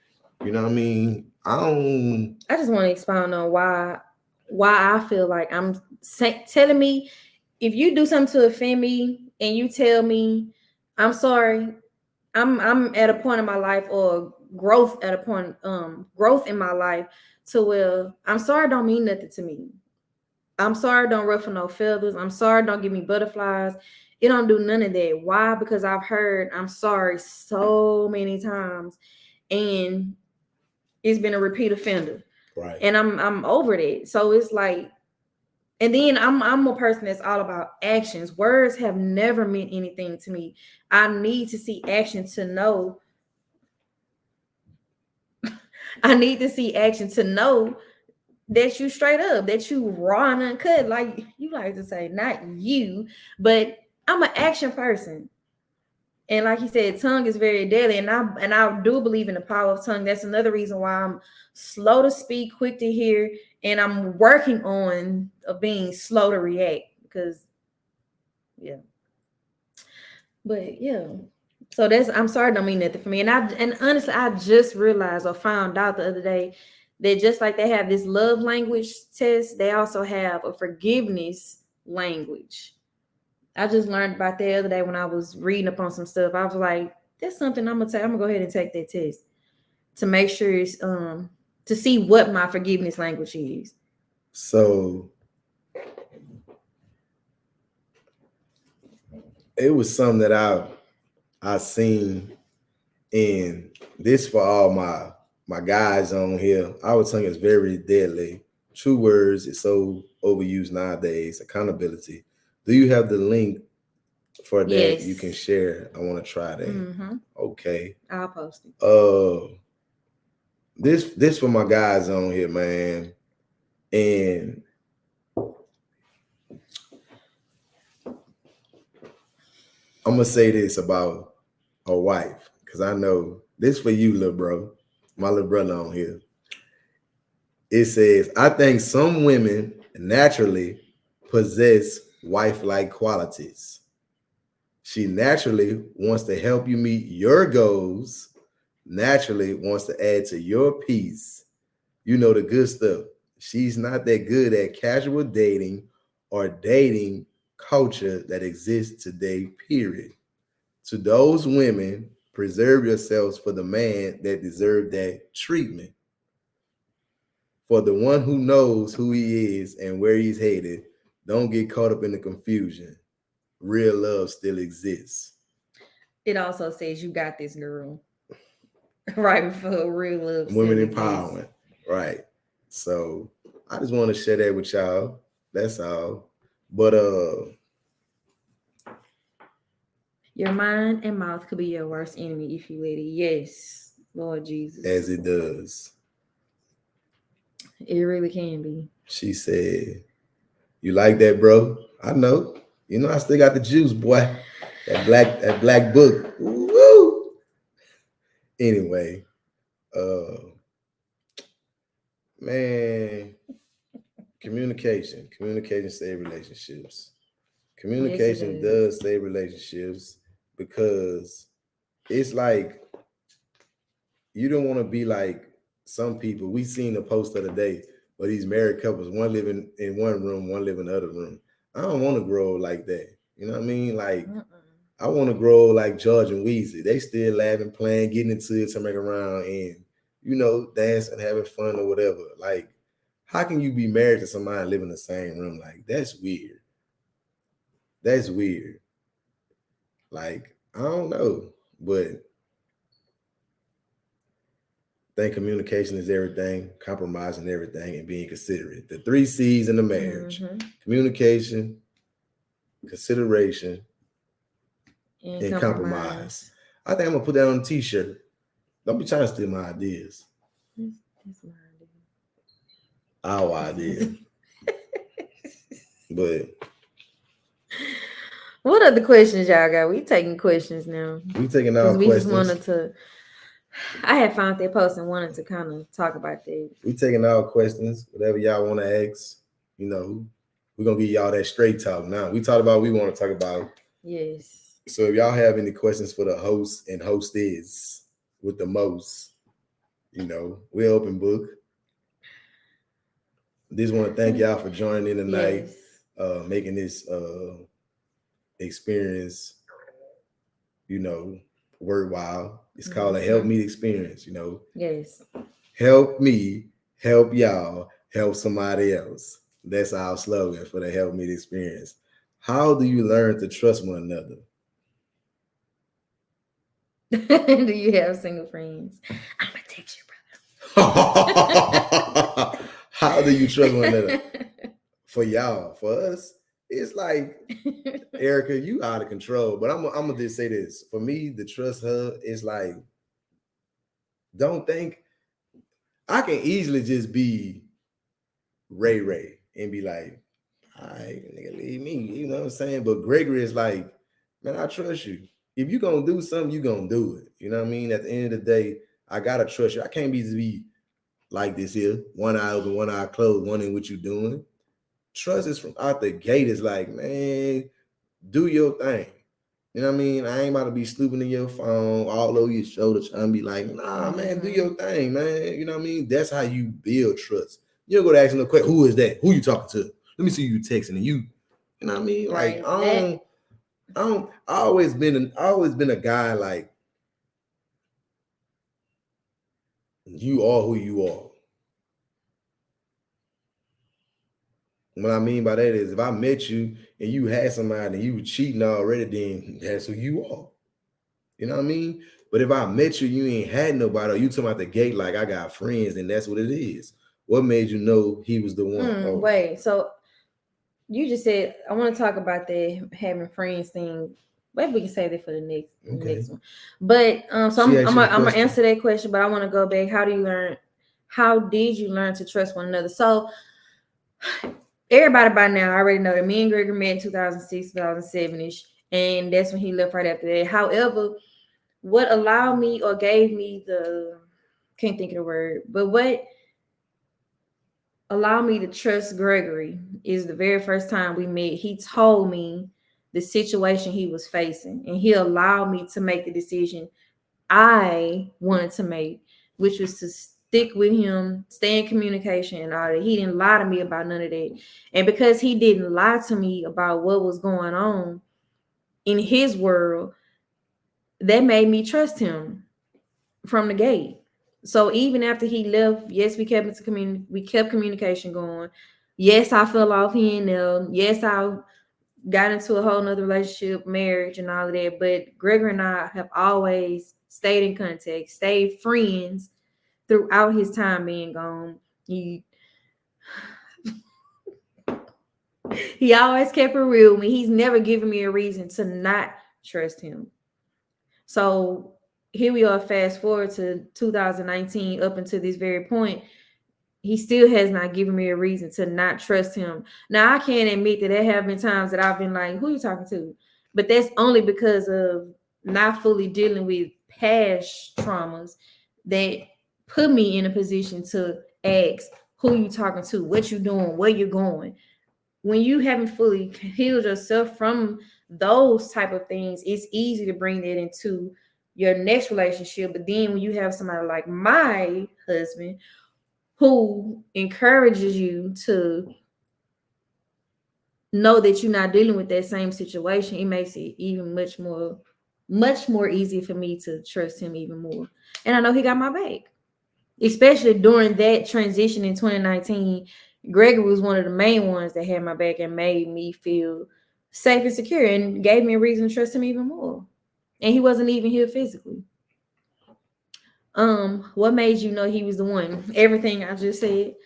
you know what I mean? I just want to expound on why I feel like I'm telling me, if you do something to offend me and you tell me I'm sorry, I'm at a point in my life, or growth at a point, growth in my life, to where I'm sorry don't mean nothing to me. I'm sorry don't ruffle no feathers. I'm sorry don't give me butterflies. It don't do none of that. Why? Because I've heard I'm sorry so many times, and it's been a repeat offender. Right. And I'm over that. So it's like, and then I'm a person that's all about actions. Words have never meant anything to me. I need to see action to know. I need to see action to know that you straight up, that you raw and uncut, like you like to say, not you, but I'm an action person. And like he said, tongue is very deadly, and I do believe in the power of tongue. That's another reason why I'm slow to speak, quick to hear, and I'm working on being slow to react. Because, yeah, but yeah. So that's, I'm sorry, don't mean nothing for me. And honestly, I just realized or found out the other day that just like they have this love language test, they also have a forgiveness language. I just learned about that the other day when I was reading up on some stuff. I was like, that's something I'm gonna take. I'm gonna go ahead and take that test to make sure it's to see what my forgiveness language is. So it was something that I seen, and this for all my guys on here. Our tongue is very deadly. True words is so overused nowadays. Accountability. Do you have the link for that? Yes. You can share? I want to try that. Mm-hmm. Okay. I'll post it. This for my guys on here, man. And I'm gonna say this about a wife, because I know this for you, little bro, my little brother on here. It says, I think some women naturally possess wife-like qualities. She naturally wants to help you meet your goals, naturally wants to add to your peace. You know the good stuff. She's not that good at casual dating or dating culture that exists today, period. To those women, preserve yourselves for the man that deserved that treatment. For the one who knows who he is and where he's headed, don't get caught up in the confusion. Real love still exists. It also says you got this, girl. Right before real love Women still exists. empowerment, right? So I just want to share that with y'all. That's all. But Your mind and mouth could be your worst enemy if you let it. Yes, Lord Jesus. as it does, It really can be. she said, "You like that, bro? I know. You know, I still got the juice, boy. That black book. Woo! Anyway, uh, man, communication save relationships. Yes, it Communication does. does save relationships because it's like you don't want to be like some people. We seen a post of the day where these married couples, one living in one room, one living in the other room. I don't want to grow like that. You know what I mean? Like Mm-mm. I want to grow like George and Weezy. They still laughing, playing, getting into it, turning around, and dancing, having fun or whatever. Like, how can you be married to somebody and live in the same room? Like, that's weird. That's weird. Like, I don't know, but I think communication is everything, compromising everything, and being considerate. The three C's in the marriage: communication, consideration, And and compromise. compromise. I think I'm gonna put that on a t-shirt. Don't be trying to steal my ideas. That's Our my idea. idea. But What other questions y'all got? We taking questions now we taking because our we just questions. wanted to. I had found that post and wanted to kind of talk about that. We taking our questions. Whatever y'all want to ask, we're gonna give y'all that straight talk. Now we talked about what we want to talk about. Yes. So if y'all have any questions for the host and hostess with the most, we're open book. Just want to thank y'all for joining in tonight, making this experience, worthwhile. It's called a help me experience, Yes. Help me, help y'all, help somebody else. That's our slogan for the help me experience. How do you learn to trust one another? Do you have single friends? I'm gonna text you, brother. How do you trust one another? For y'all, for us, it's like Erica, you out of control. But I'm gonna just say this. For me, the trust her is like, don't think I can easily just be Ray and be like, all right, nigga, leave me. You know what I'm saying? But Gregory is like, man, I trust you. If you gonna do something, you gonna do it. You know what I mean? At the end of the day, I gotta trust you. I can't be like this here, one eye open, one eye closed, wondering what you doing. Trust is from out the gate. Is like, man, do your thing. You know what I mean? I ain't about to be snooping in your phone all over your shoulder trying to be like, nah, man, do your thing, man. You know what I mean? That's how you build trust. You don't go to ask no question, who is that? Who you talking to? Let me see you texting and you know what I mean? Like, right. I always been a guy like, you are who you are. What I mean by that is if I met you and you had somebody and you were cheating already, then that's who you are. You know what I mean? But if I met you, you ain't had nobody, or you talking about the gate like I got friends, then that's what it is. What made you know he was the one? Wait, so you just said I want to talk about the having friends thing. Maybe we can save that for the next one. But so I'm gonna answer that question, but I want to go back. How did you learn to trust one another? So everybody by now already know that me and Gregory met in 2006, 2007-ish, and that's when he left right after that. However, what allowed me or gave me can't think of the word, but what allowed me to trust Gregory is the very first time we met, he told me the situation he was facing, and he allowed me to make the decision I wanted to make, which was to stick with him, stay in communication and all that. He didn't lie to me about none of that. And because he didn't lie to me about what was going on in his world, that made me trust him from the gate. So even after he left, yes, we kept communication going. Yes, I fell off here and there. Yes, I got into a whole nother relationship, marriage, and all of that. But Gregor and I have always stayed in contact, stayed friends throughout his time being gone. He always kept it real with me. He's never given me a reason to not trust him. So here we are, fast forward to 2019, up until this very point. He still has not given me a reason to not trust him. Now I can't admit that there have been times that I've been like, "Who are you talking to?" But that's only because of not fully dealing with past traumas that put me in a position to ask, "Who you talking to? What you doing? Where you going?" When you haven't fully healed yourself from those type of things, it's easy to bring that into your next relationship. But then when you have somebody like my husband who encourages you to know that you're not dealing with that same situation, it makes it even much more easy for me to trust him even more. And I know he got my back, especially during that transition in 2019. Gregory was one of the main ones that had my back and made me feel safe and secure and gave me a reason to trust him even more. And he wasn't even here physically. What made you know he was the one? Everything I just said.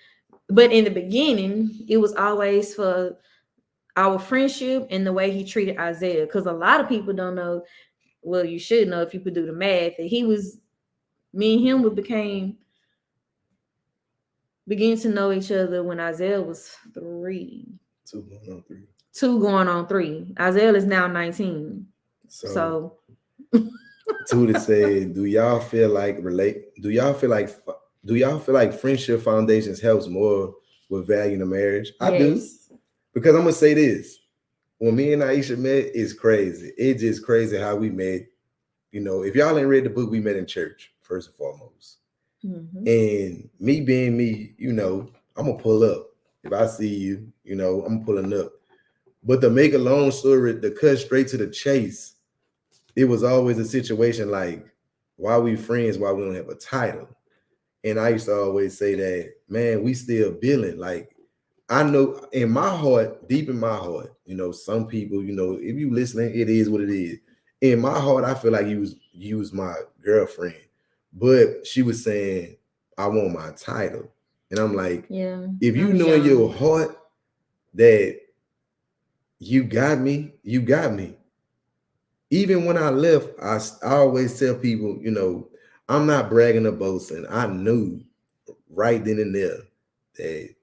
But in the beginning, it was always for our friendship and the way he treated Isaiah. Because a lot of people don't know. Well, you should know if you could do the math. That me and him begin to know each other when Isaiah was 3. 2 going on 3. 2 going on 3. Isaiah is now 19. So Tootie said, do y'all feel like friendship foundations helps more with valuing a marriage? I do. Because I'm gonna say this. When me and Aisha met, it's crazy. It's just crazy how we met. You know, if y'all ain't read the book, we met in church, first and foremost. Mm-hmm. And me being me, you know, I'm gonna pull up. If I see you, you know, I'm pulling up. But to make a long story, to cut straight to the chase, it was always a situation like, why we friends, why we don't have a title? And I used to always say that, man, we still building. Like, I know in my heart, deep in my heart, you know, some people, you know, if you listening, it is what it is. In my heart, I feel like you was my girlfriend. But she was saying, I want my title. And I'm like, yeah, if you know in your heart that you got me, you got me. Even when I left, I always tell people, you know, I'm not bragging or boasting. I knew right then and there that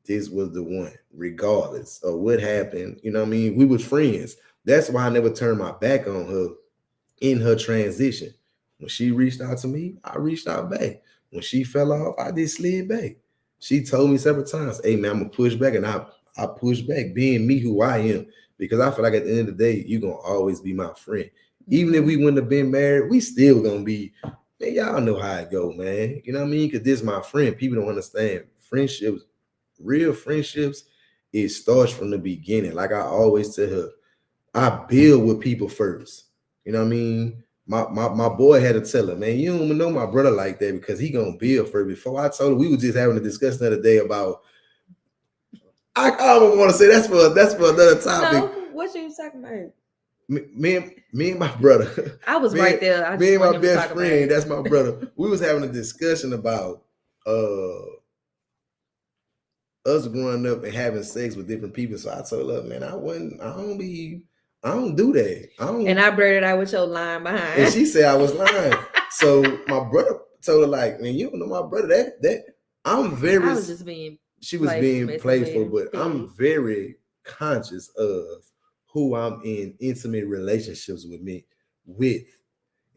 this was the one, regardless of what happened. You know what I mean? We was friends. That's why I never turned my back on her in her transition. When she reached out to me, I reached out back. When she fell off, I did slid back. She told me several times, hey man, I'm gonna push back, and I pushed back, being me who I am. Because I feel like at the end of the day, you're gonna always be my friend. Even if we wouldn't have been married, we still gonna be, man, y'all know how it go, man. You know what I mean? Because this is my friend. People don't understand. Friendships, real friendships, it starts from the beginning. Like I always tell her, I build with people first. You know what I mean? My boy had to tell her, man, you don't know my brother like that because he gonna build first. Before I told her, we were just having a discussion the other day about, I don't want to say that's for another topic. No, what you talking about? Me and my brother. I was right there. Me and my best friend, that's my brother. We was having a discussion about us growing up and having sex with different people. So I told her, man, I don't do that. And I blurted out with your line behind. And she said I was lying. So my brother told her, like, man, you don't know my brother. That I'm very. I was just being. She was being playful, but I'm very conscious of who I'm in intimate relationships with.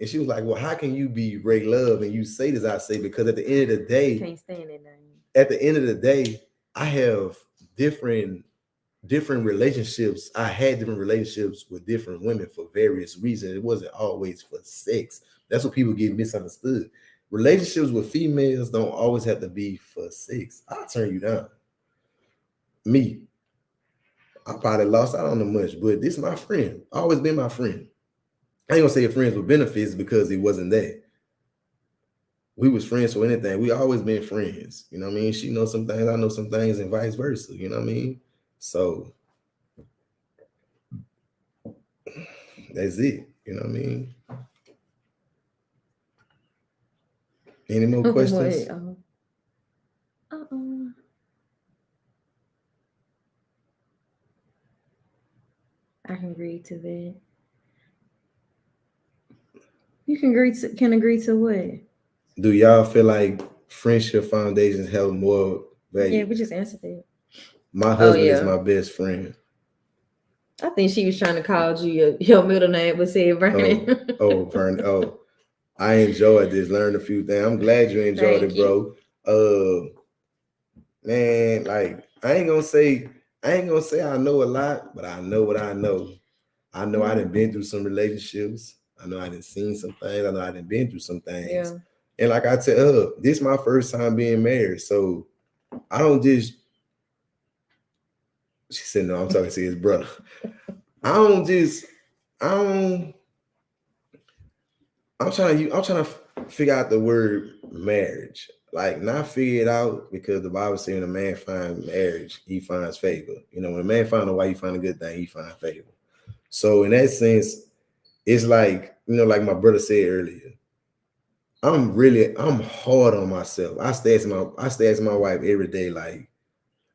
And she was like, well, how can you be Ray Love and you say this? I say, because at the end of the day, can't stand it. At the end of the day, I have different different relationships. I had different relationships with different women for various reasons. It wasn't always for sex. That's what people get misunderstood. Relationships with females don't always have to be for sex. I'll turn you down. Me, I probably lost out on the much, but this is my friend. Always been my friend. I ain't gonna say friends with benefits because he wasn't that. We was friends for anything. We always been friends. You know what I mean? She knows some things, I know some things, and vice versa. You know what I mean? So that's it. You know what I mean? Any more questions? Wait, uh-uh. I can agree to that. You can agree to what? Do y'all feel like friendship foundations have more Yeah, value? we just answered that. My Oh husband is yeah. my best friend. I think she was trying to call you your middle name, but said Vernon. Vern. Oh, I enjoyed this. Learned a few things. I'm glad you enjoyed Thank it, you. bro. Man, like I ain't gonna say I know a lot, but I know what I know. I know I done been through some relationships. I know I done seen some things. I know I done been through some things. Yeah. And like I tell her, this is my first time being married. So I don't just, she said, no, I'm talking to his brother. I don't just, I don't, I'm trying to figure out the word marriage. Like not figure it out because the Bible says when a man finds marriage, he finds favor. You know, when a man finds a wife, he finds a good thing, he finds favor. So in that sense, it's like, you know, like my brother said earlier, I'm hard on myself. I stay asking my wife every day, like,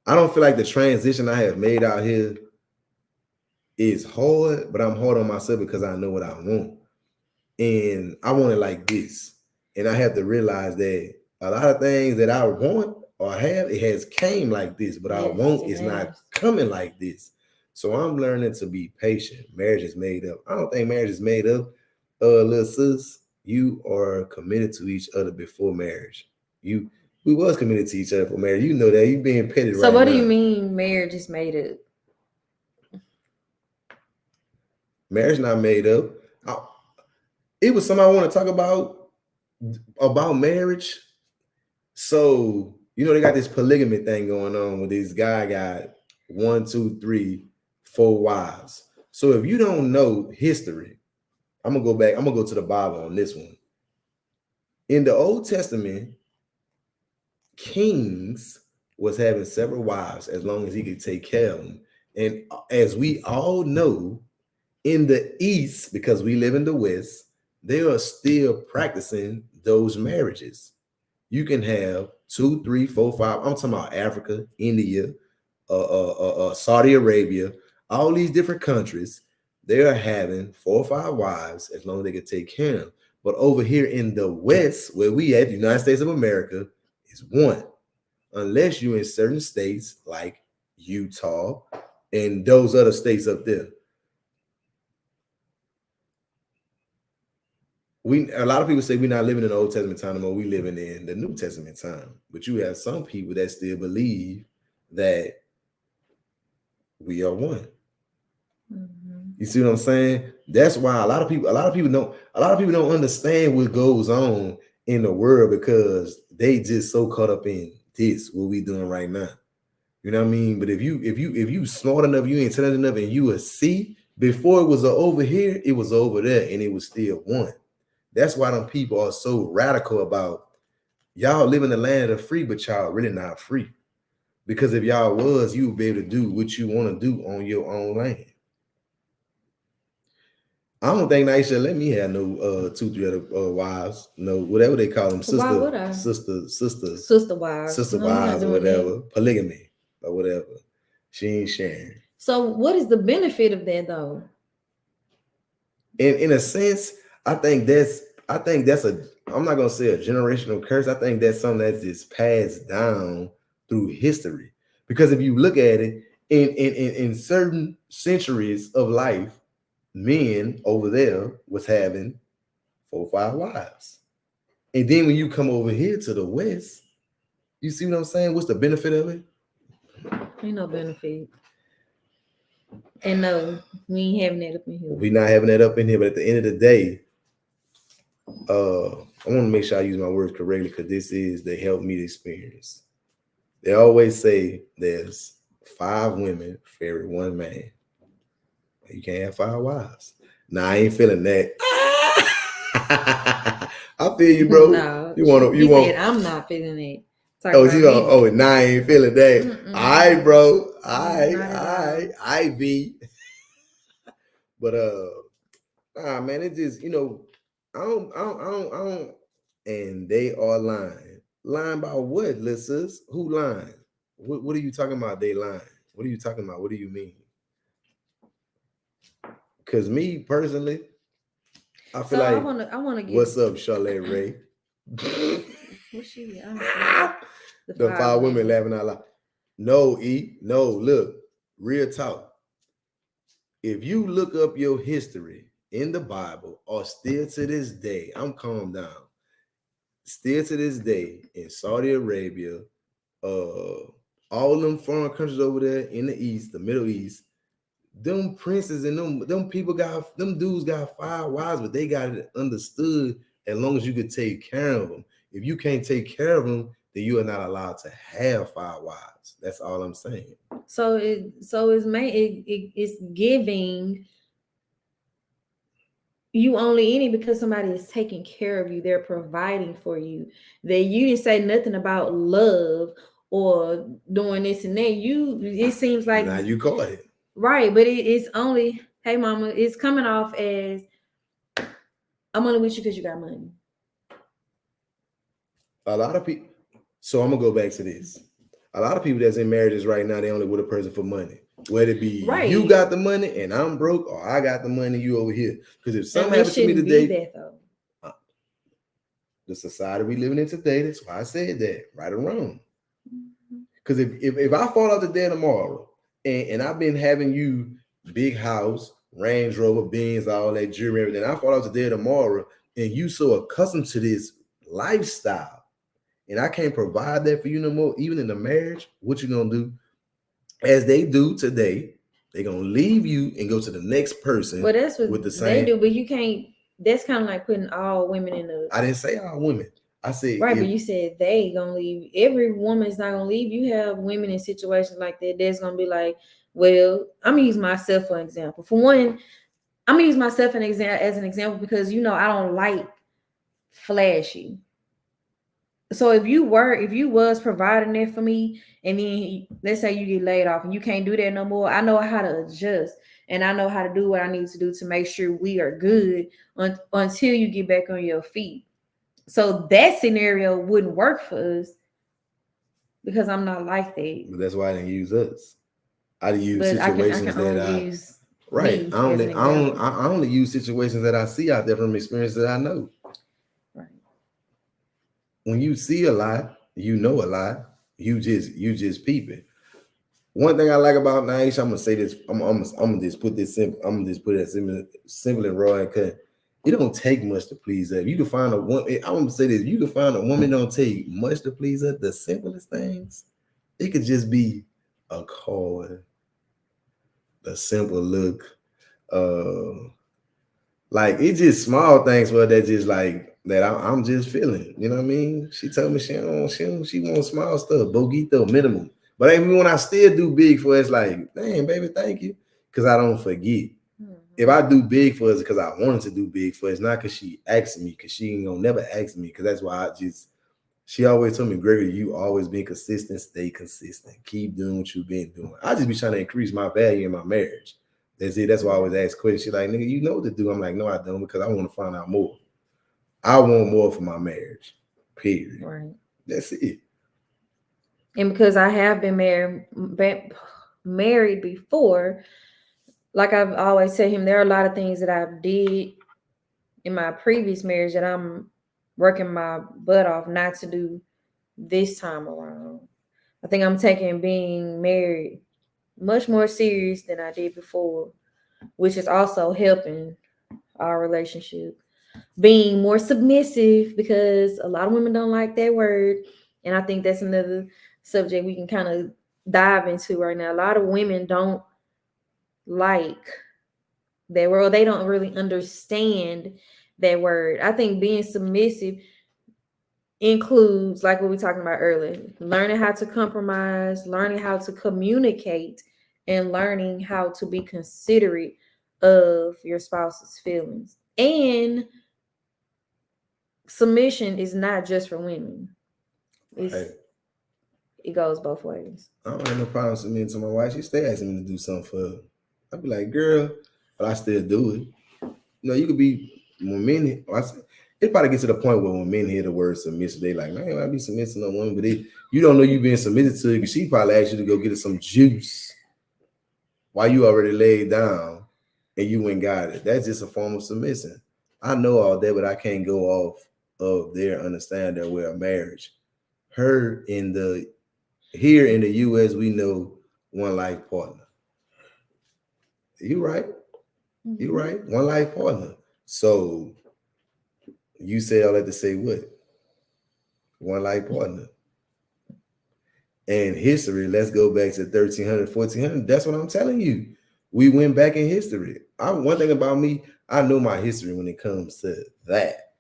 I don't feel like the transition I have made out here is hard, but I'm hard on myself because I know what I want. And I want it like this. And I have to realize that a lot of things that I want or have, it has came like this, but I Yes, want it is not has. coming like this. So I'm learning to be patient. Marriage is made up. I don't think marriage is made up. Little sis, you are committed to each other before marriage. You we was committed to each other for marriage. You know that. You being petty So right what do you now. mean marriage is made up? Marriage not made up. I, it was something I want to talk about marriage. So you know they got this polygamy thing going on where this guy got one, two, three, four wives. So if you don't know history, I'm gonna go back. I'm gonna go to the Bible on this one. In the Old Testament, kings was having several wives as long as he could take care of them. And as we all know, in the East, because we live in the West, they are still practicing those marriages. You can have two, three, four, five. I'm talking about Africa, India, Saudi Arabia, all these different countries. They are having 4 or 5 wives as long as they can take care of them. But over here in the West, where we at, the United States of America, is one. Unless you're in certain states like Utah and those other states up there. A lot of people say we're not living in the Old Testament time anymore. We living in the New Testament time. But you have some people that still believe that we are one. Mm-hmm. You see what I'm saying? That's why a lot of people don't understand what goes on in the world because they just so caught up in this what we doing right now. You know what I mean? But if you smart enough, you intelligent enough, and you will see before it was over here, it was over there, and it was still one. That's why them people are so radical about y'all live in the land of the free, but y'all really not free. Because if y'all was, you would be able to do what you want to do on your own land. I don't think Naisha let me have no 2, 3 other wives. No, whatever they call them, Why would I? Sister wives. sister No, you're not wives or doing whatever, that. polygamy or whatever. She ain't sharing. So what is the benefit of that though? And in a sense, I think that's a I'm not gonna say a generational curse. I think that's something that's just passed down through history. Because if you look at it, in certain centuries of life, men over there was having 4 or 5 wives. And then when you come over here to the West, you see what I'm saying? What's the benefit of it? Ain't no benefit. And no, we ain't having that up in here. We not having that up in here, but at the end of the day, I want to make sure I use my words correctly because this is the help me experience. They always say there's 5 women for every 1 man. You can't have 5 wives. Nah, I ain't feeling that. I feel you, bro. No, You want to? You he want? said I'm not feeling it. Talk Oh, about she me. go. Oh, nah, I ain't feeling that. All right, bro. All right, Not at all all. right, I be. But nah, man, it just I don't. And they are lying. Lying about what, listeners? Who lying? What are you talking about? They lying. What are you talking about? What do you mean? Because me personally, I feel So I like, wanna I wanna get what's up, Charlotte Ray? what's she? I don't know. The The 5 women women. laughing out loud. No, E. No, look. Real talk. If you look up your history in the Bible, or still to this day, I'm calm down. Still to this day in Saudi Arabia, all them foreign countries over there in the East, the Middle East, them princes and them people got them dudes got 5 wives, but they got it understood as long as you could take care of them. If you can't take care of them, then you are not allowed to have 5 wives. That's all I'm saying. So it's giving you only any because somebody is taking care of you, they're providing for you. That you didn't say nothing about love or doing this and that. You it seems like Now you caught it. right, but it's only hey mama, it's coming off as I'm only with you because you got money. A lot of people. So I'm gonna go back to this. A lot of people that's in marriages right now, they only with a person for money. Whether it be you Right. got the money and I'm broke, or I got the money, you over here. Because if And something it happens to me shouldn't be today, that though. the society we living in today, that's why I said that, right or wrong. Mhm. Because if I fall out today tomorrow, and I've been having you big house, Range Rover, Benz, all that jewelry, everything, I fall out today tomorrow, and you so accustomed to this lifestyle, and I can't provide that for you no more, even in the marriage, what you gonna do? As they do today, they're gonna leave you and go to the next person Well, that's what with the they same. do, but you can't. That's kind of like putting all women in the I didn't say all women. I said right, if but you said they gonna leave. Every woman is not gonna leave. You have women in situations like that. That's gonna be like, well, I'm gonna use myself for example. For one, I'm gonna use myself as an example because I don't like flashy. So if you was providing that for me, and then let's say you get laid off and you can't do that no more, I know how to adjust and I know how to do what I need to do to make sure we are good until you get back on your feet. So that scenario wouldn't work for us because I'm not like that. but that's why I didn't use us. I use But I situations can that only I use right. me as an example. I only use situations that I see out there from experience that I know. Right. When you see a lot, you know a lot. You just peep it. One thing I like about Naisha, I'm gonna say this. I'm gonna just put this simple. I'm gonna just put it simple and raw. Cause it don't take much to please her. If you can find a woman, I'm gonna say this. You can find a woman don't take much to please her. The simplest things. It could just be a call, a simple look, uh, like it's just small things for her that just like that I'm just feeling. You know what I mean? She told me she wants small stuff, bogito minimum. But even when I still do big for her, it's like, damn, baby, thank you. Cause I don't forget. If I do big for her, it's because I wanted to do big for her. It's not because she asked me, because she ain't gonna never ask me. Cause that's why she always told me, Gregory, you always been consistent, stay consistent. Keep doing what you've been doing. I just be trying to increase my value in my marriage. That's it. That's why I always ask questions. She like, nigga, you know what to do. I'm like, no, I don't, because I want to find out more. I want more for my marriage. Period. Right. That's it. And because I have been married before, like I've always said him, there are a lot of things that I did in my previous marriage that I'm working my butt off not to do this time around. I think I'm taking being married much more serious than I did before, which is also helping our relationship. Being more submissive because a lot of women don't like that word. And I think that's another subject we can kind of dive into right now. A lot of women don't like that word. They don't really understand that word. I think being submissive includes, like what we were talking about earlier, learning how to compromise, learning how to communicate, and learning how to be considerate of your spouse's feelings. And submission is not just for women. Right. It goes both ways. I don't have no problem submitting to my wife. She stay asking me to do something for her. I'd be like, girl, but I still do it. You know, you could be when men. It probably gets to the point where when men hear the word submission, they like, man, I be submitting to no woman, but you don't know you being submitted to because she probably asked you to go get her some juice while you already laid down and you went got it. That's just a form of submission. I know all that, but I can't go off of their understanding where a marriage. Her in the Here in the U.S., we know one life partner. You right. You right. One life partner. So you say all that to say what? One life partner. And history, let's go back to 1300, 1400. That's what I'm telling you. We went back in history. One thing about me, I know my history when it comes to that.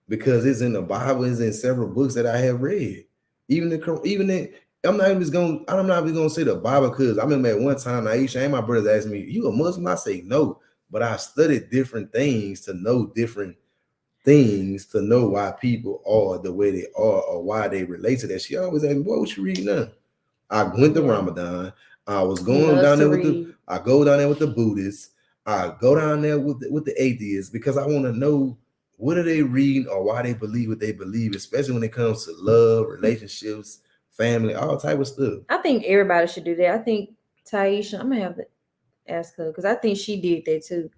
Because it's in the Bible, it's in several books that I have read. I'm not even gonna say the Bible because I remember at one time Aisha and my brothers asked me, "You a Muslim?" I say no, but I studied different things to know different things to know why people are the way they are or why they relate to that. She always asked me, "Boy, what you reading now?" I went to Ramadan. I was going down there I go down there with the Buddhists. I go down there with the atheists because I want to know what are they reading or why they believe what they believe, especially when it comes to love, relationships, family, all type of stuff. I think everybody should do that. I think Taisha, I'm gonna have to ask her because I think she did that too.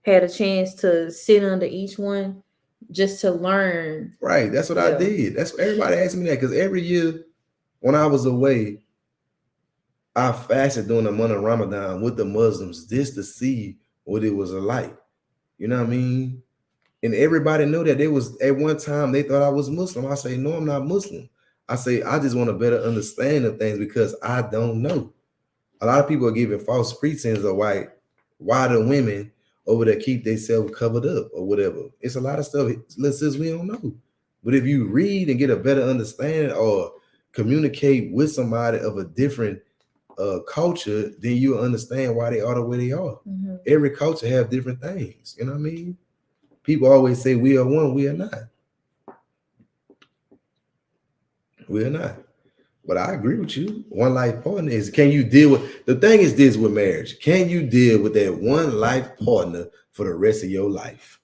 Had a chance to sit under each one just to learn. Right, that's what I did. That's what everybody asked me that because every year when I was away, I fasted during the month of Ramadan with the Muslims just to see what it was like. You know what I mean? And everybody knew that they was at one time they thought I was Muslim. I say, no, I'm not Muslim. I say, I just want a better understanding of things because I don't know. A lot of people are giving false pretense of why the women over there keep themselves covered up or whatever. It's a lot of stuff. Since we don't know. But if you read and get a better understanding or communicate with somebody of a different culture, then you understand why they are the way they are. Mm-hmm. Every culture have different things. You know what I mean? People always say we are one. We are not. We are not. But I agree with you. One life partner is, can you deal with, the thing is this with marriage, can you deal with that one life partner for the rest of your life?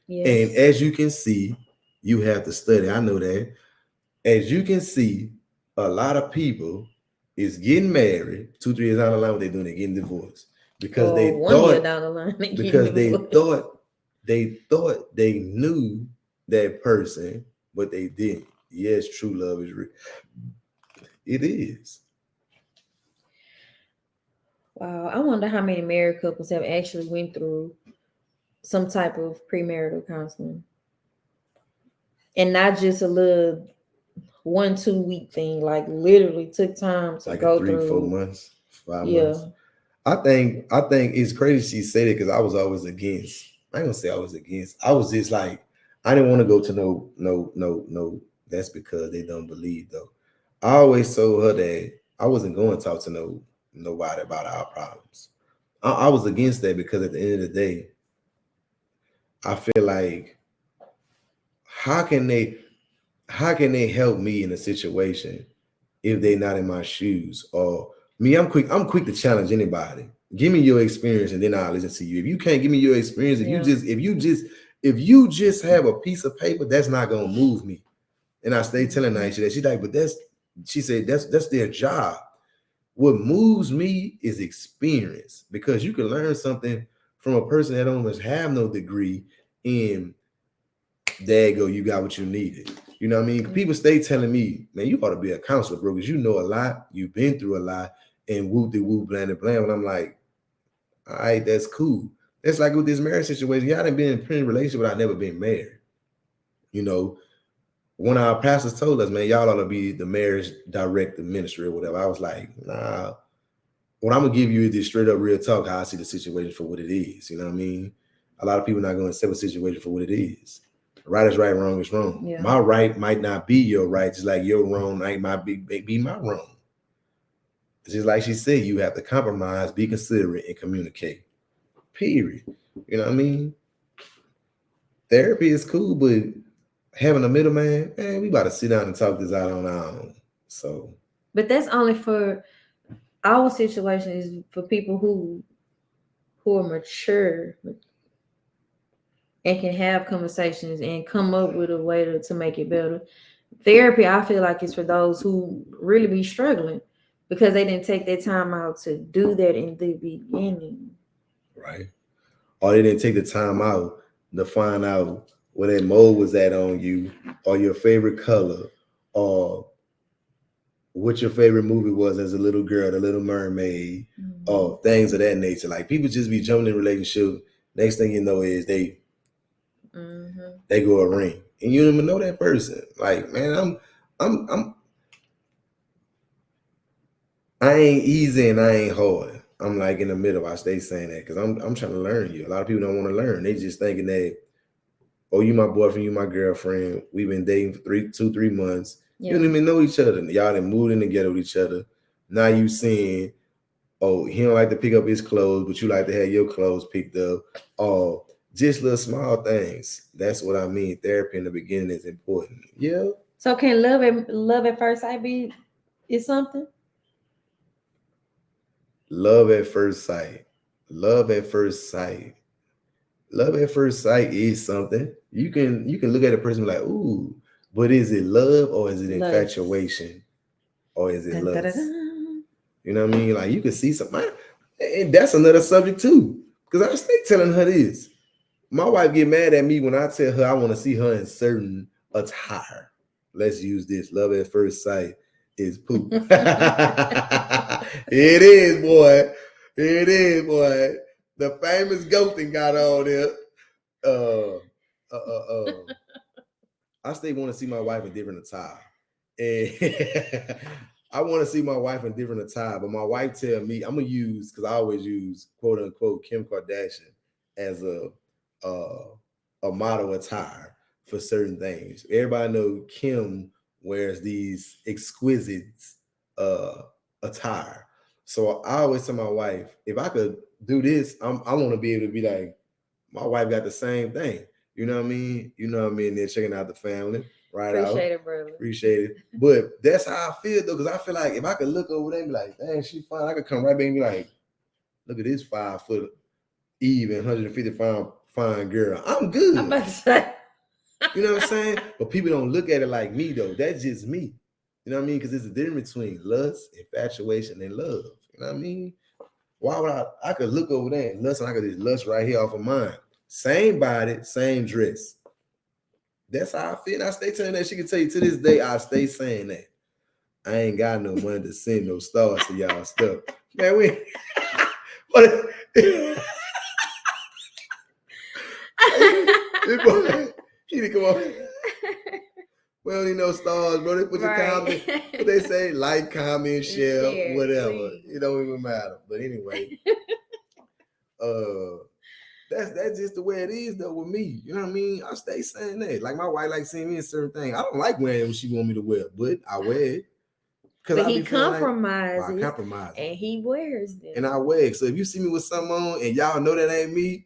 Yes. And as you can see, you have to study. I know that. As you can see, a lot of people is getting married 2-3 years down the line. What they doing? They're getting divorced because they thought they knew that person, but they didn't. Yes, true love is real. It is. Wow, I wonder how many married couples have actually went through some type of premarital counseling, and not just a little 1-2 week thing. Like literally took time to go 3-4 months, 5 months. I think it's crazy she said it because I was always against. I ain't gonna say I was against. I was just like, I didn't want to go to no. That's because they don't believe though. I always told her that I wasn't going to talk to nobody about our problems. I was against that because at the end of the day, I feel like how can they help me in a situation if they're not in my shoes? Or me, I'm quick to challenge anybody. Give me your experience and then I'll listen to you. If you can't give me your experience, if you just have a piece of paper, that's not gonna move me. And I stay telling Aisha that. She's like, but she said that's their job. What moves me is experience, because you can learn something from a person that almost have no degree in, there you go, you got what you needed. You know what I mean? People stay telling me, man, you ought to be a counselor, bro, because you know a lot, you've been through a lot, and whoop-de-whoop, bland. And I'm like, all right, that's cool. That's like with this marriage situation. Y'all done been in a pretty relationship, but I never been married. You know, one of our pastors told us, man, y'all ought to be the marriage director ministry or whatever. I was like, nah, what I'm gonna give you is this straight up real talk. How I see the situation for what it is. You know what I mean? A lot of people not gonna accept a situation for what it is. Right is right, wrong is wrong. Yeah. My right might not be your right, just like your wrong might be my wrong. Just like she said, you have to compromise, be considerate, and communicate. Period. You know what I mean? Therapy is cool, but having a middleman, man, we about to sit down and talk this out on our own. So, But that's only for our situation is for people who are mature and can have conversations and come up with a way to make it better. Therapy, I feel like, is for those who really be struggling because they didn't take their time out to do that in the beginning. right? Or they didn't take the time out to find out where that mold was at on you, or your favorite color, or what your favorite movie was as a little girl, The Little Mermaid, or things of that nature. Like people just be jumping in relationship. Next thing you know is they go a ring, and you don't even know that person. Like man, I ain't easy and I ain't hard. I'm like in the middle. I stay saying that because I'm trying to learn you. A lot of people don't want to learn. They just thinking that, oh, you my boyfriend, you my girlfriend. We've been dating for 3 months. Yeah. You don't even know each other. Y'all done moved in together with each other. Now you seeing, oh, he don't like to pick up his clothes, but you like to have your clothes picked up. Oh, just little small things. That's what I mean. Therapy in the beginning is important. Yeah. So can love at first sight be is something? Love at first sight. Love at first sight. Love at first sight is something. You can look at a person like, ooh, but is it love or is it infatuation? Or is it lust? You know what I mean? Like you can see something. And that's another subject too. Because I stay telling her this. My wife get mad at me when I tell her I want to see her in certain attire. Let's use this. Love at first sight is poop. It is, boy. It is, boy. The famous goat thing got on there. I still want to see my wife in different attire. And I want to see my wife in different attire, but my wife tell me I'm gonna use because I always use quote unquote Kim Kardashian as a model attire for certain things. Everybody know Kim wears these exquisite attire. So I always tell my wife, if I could do this, I want to be able to be like, my wife got the same thing. You know what I mean? You know what I mean? They're checking out the family. Right. Appreciate it, brother. Appreciate it. But that's how I feel though, because I feel like if I could look over there and be like, dang, she fine, I could come right back and be like, look at this 5 foot even 150 pound fine girl. I'm good. I'm about to say. You know what I'm saying? But people don't look at it like me though. That's just me. You know what I mean? Because there's a difference between lust, infatuation, and love. You know what I mean? Why would I could look over there and lust, and I could just lust right here off of mine. Same body, same dress. That's how I feel. I stay telling that. She can tell you to this day, I stay saying that. I ain't got no money to send no stars to y'all stuff. Man, we he didn't come on. We don't need no stars, bro. They put your comment. What they say, like, comment, share, whatever. Please. It don't even matter. But anyway, that's just the way it is though with me. You know what I mean? I stay saying that. Like my wife likes seeing me in certain things. I don't like wearing what she want me to wear, but I wear it. But he compromises. Like, I compromise. And he wears them. And I wear it. So if you see me with something on and y'all know that ain't me,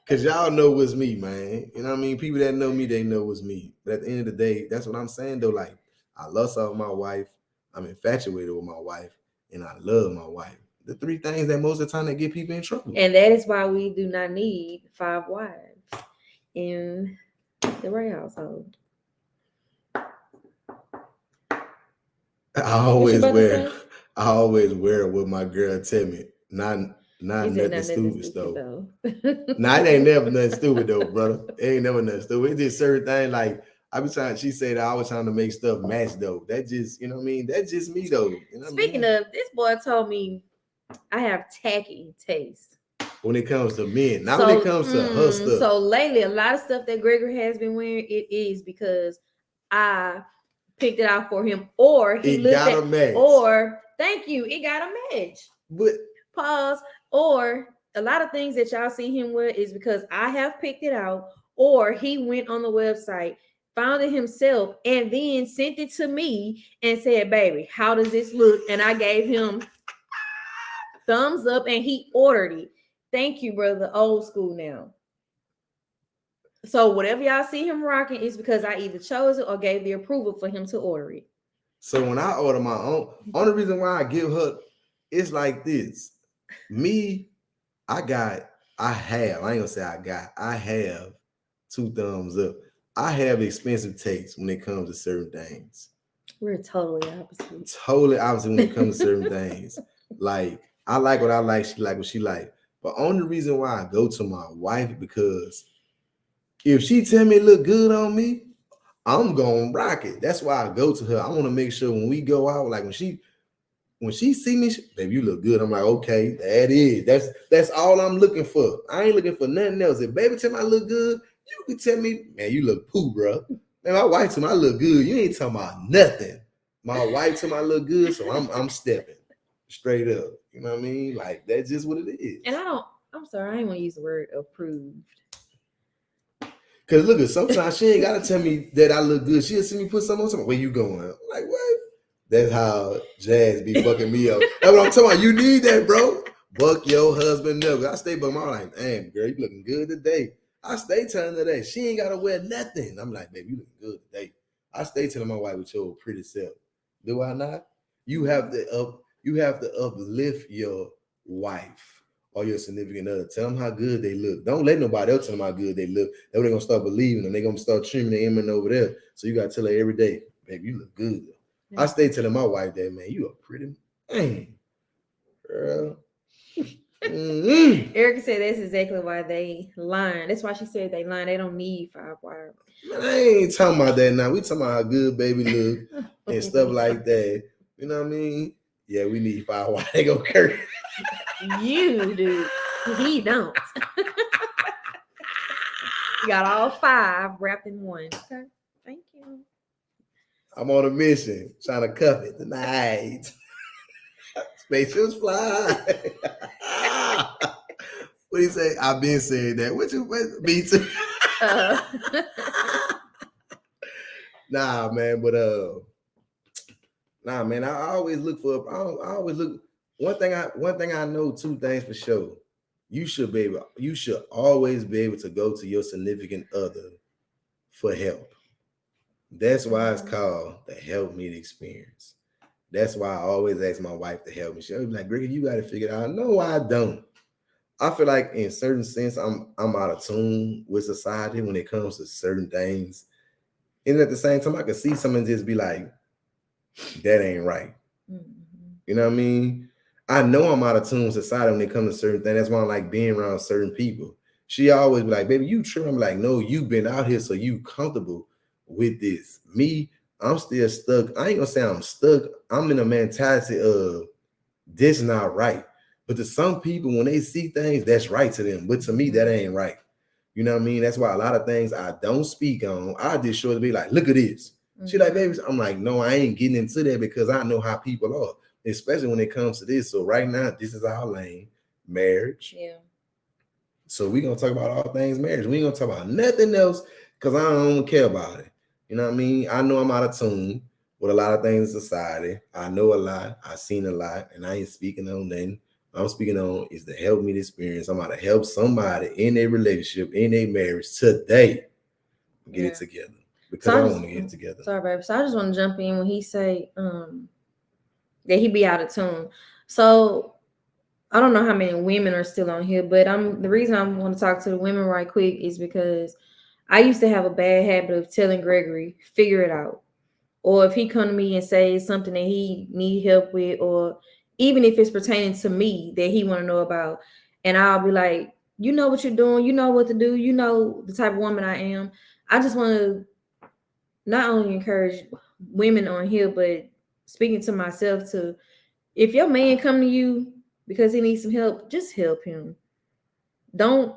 because y'all know what's me, man. You know what I mean? People that know me, they know what's me. But at the end of the day, that's what I'm saying though. Like, I lust off my wife. I'm infatuated with my wife. And I love my wife. The 3 things that most of the time that get people in trouble. And that is why we do not need 5 wives in the Ray household. I always wear what my girl tell me. Not nothing stupid though. Nah, it ain't never nothing stupid though, brother. It ain't never nothing stupid. It's just certain things like I be trying. She said I was trying to make stuff match though. That just, you know what I mean. That's just me though. You know Speaking of, this boy told me I have tacky taste when it comes to men. Not when it comes to her stuff. So lately, a lot of stuff that Gregory has been wearing, it is because I picked it out for him, or he It looked got at, a match. or thank you, it got a match. But Pause. Or a lot of things that y'all see him with is because I have picked it out, or he went on the website, found it himself, and then sent it to me and said, "Baby, how does this look?" And I gave him thumbs up, and he ordered it. Thank you, brother. Old school now. So whatever y'all see him rocking is because I either chose it or gave the approval for him to order it. so when I order my own, only reason why I give her, it's like this. Me, I have, I ain't gonna say I have two thumbs up. I have expensive tastes when it comes to certain things. We're totally opposite. Totally opposite when it comes to certain things. Like I like what I like, she like what she like. But only reason why I go to my wife because if she tell me it look good on me, I'm gonna rock it. That's why I go to her. I want to make sure when we go out, like when she see me, baby, you look good. I'm like, okay, that is. That's all I'm looking for. I ain't looking for nothing else. If baby tell me I look good, you can tell me, man, you look poo, bro. Man, my wife tell me I look good. You ain't talking about nothing. My wife tell me I look good, so I'm stepping straight up. You know what I mean? Like that's just what it is. And I'm sorry, I ain't want to use the word approved. Cause look, at sometimes she ain't gotta tell me that I look good. She'll see me put something on something. Where you going? I'm like, what? That's how Jazz be fucking me up. That's what I'm talking about. You need that, bro. Buck your husband up. I stay buck my like, damn, girl, you looking good today. I stay telling her that. She ain't gotta wear nothing. I'm like, baby, you looking good today. I stay telling my wife with your pretty self. Do I not? You have to uplift your wife or your significant other. Tell them how good they look. Don't let nobody else tell them how good they look. Then they're gonna start believing them. They're gonna start trimming their image over there. So you gotta tell her every day, baby, you look good. I stay telling my wife that, man, you are pretty man, girl. Erica said that's exactly why they lying. That's why she said they lying. They don't need 5 wire. Man, I ain't talking about that now. We talking about how good baby look and stuff like that. You know what I mean? Yeah, we need 5 wire. They go Kurt. You do. He don't. You got all 5 wrapped in one. Okay. Thank you. I'm on a mission trying to cuff it tonight. Spaceships fly. What do you say? I've been saying that. What you me too? Nah, man, but nah, man. I always look for. I always look. One thing I know. 2 things for sure. You should always be able to go to your significant other for help. That's why it's called the help me experience. That's why I always ask my wife to help me. She'll be like, Greg, you got to figure it out. No, I don't. I feel like in certain sense, I'm out of tune with society when it comes to certain things. And at the same time, I can see someone just be like, that ain't right. Mm-hmm. You know what I mean? I know I'm out of tune with society when it comes to certain things. That's why I like being around certain people. She always be like, baby, you true. I'm like, no, you've been out here, so you comfortable with this. Me, I'm still stuck. I ain't gonna say I'm stuck. I'm in a mentality of this not right. But to some people, when they see things, that's right to them. But to me, that ain't right. You know what I mean? That's why a lot of things I don't speak on. I just sure to be like, look at this. Mm-hmm. She like, baby, I'm like, no, I ain't getting into that because I know how people are, especially when it comes to this. So right now, this is our lane, marriage. Yeah. So we're gonna talk about all things marriage. We ain't gonna talk about nothing else because I don't care about it. You know what I mean? I know I'm out of tune with a lot of things in society. I know a lot. I've seen a lot, and I ain't speaking on nothing. I'm speaking on is to help me experience. I'm about to help somebody in a relationship, in a marriage today, get it together because I want to get it together. Sorry, baby. So I just want to jump in when he say that he be out of tune. So I don't know how many women are still on here, but the reason I want to talk to the women right quick is because I used to have a bad habit of telling Gregory, figure it out. Or if he come to me and say something that he need help with, or even if it's pertaining to me that he want to know about, and I'll be like, you know what you're doing, you know what to do, you know the type of woman I am. I just want to not only encourage women on here, but speaking to myself too. If your man come to you because he needs some help, just help him. Don't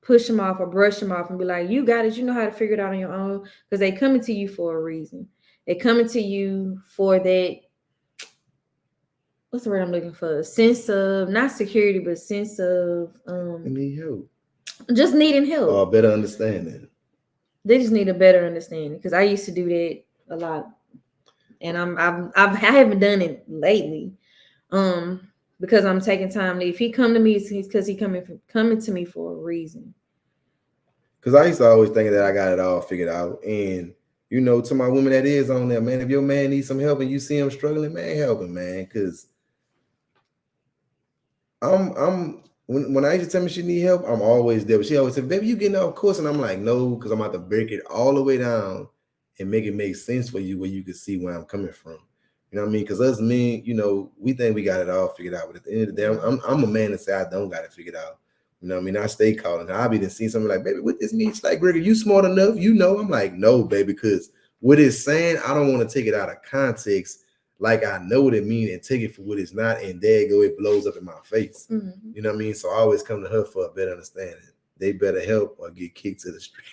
push him off or brush him off and be like, you got it, you know how to figure it out on your own, because they coming to you for a reason. They coming to you for that, what's the word I'm looking for? Sense of not security, but sense of You need help. just needing help. Or better understanding. They just need a better understanding because I used to do that a lot, and I haven't done it lately, because I'm taking time. If he come to me, it's because he coming to me for a reason. Because I used to always think that I got it all figured out. And, you know, to my women that is on there, man, if your man needs some help and you see him struggling, man, help him, man. Because when I used to tell me she need help, I'm always there. But she always said, baby, you getting off course. And I'm like, no, because I'm about to break it all the way down and make it make sense for you where you can see where I'm coming from. You know what I mean? Because us men, you know, we think we got it all figured out. But at the end of the day, I'm a man that say I don't got it figured out. You know what I mean? I stay calling. I'll be to see something like, baby, what this mean? She's like, Gregor, you smart enough? You know? I'm like, no, baby, because what it's saying, I don't want to take it out of context like I know what it means and take it for what it's not, and there you go, it blows up in my face. Mm-hmm. You know what I mean? So I always come to her for a better understanding. They better help or get kicked to the street.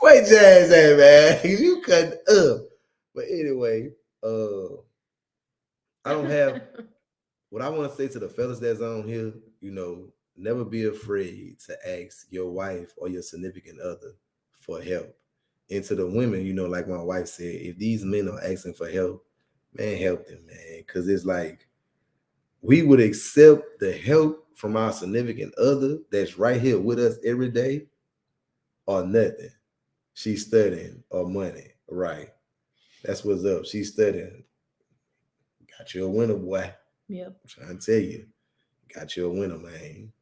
Wait, Jazz, man, you cutting up. But anyway, I don't have what I want to say to the fellas that's on here. You know, never be afraid to ask your wife or your significant other for help. And to the women, you know, like my wife said, if these men are asking for help, man, help them, man. Because it's like we would accept the help from our significant other that's right here with us every day or nothing. She's studying or money. Right. That's what's up. She's studying. Got you a winner, boy. Yep. I'm trying to tell you. Got you a winner, man.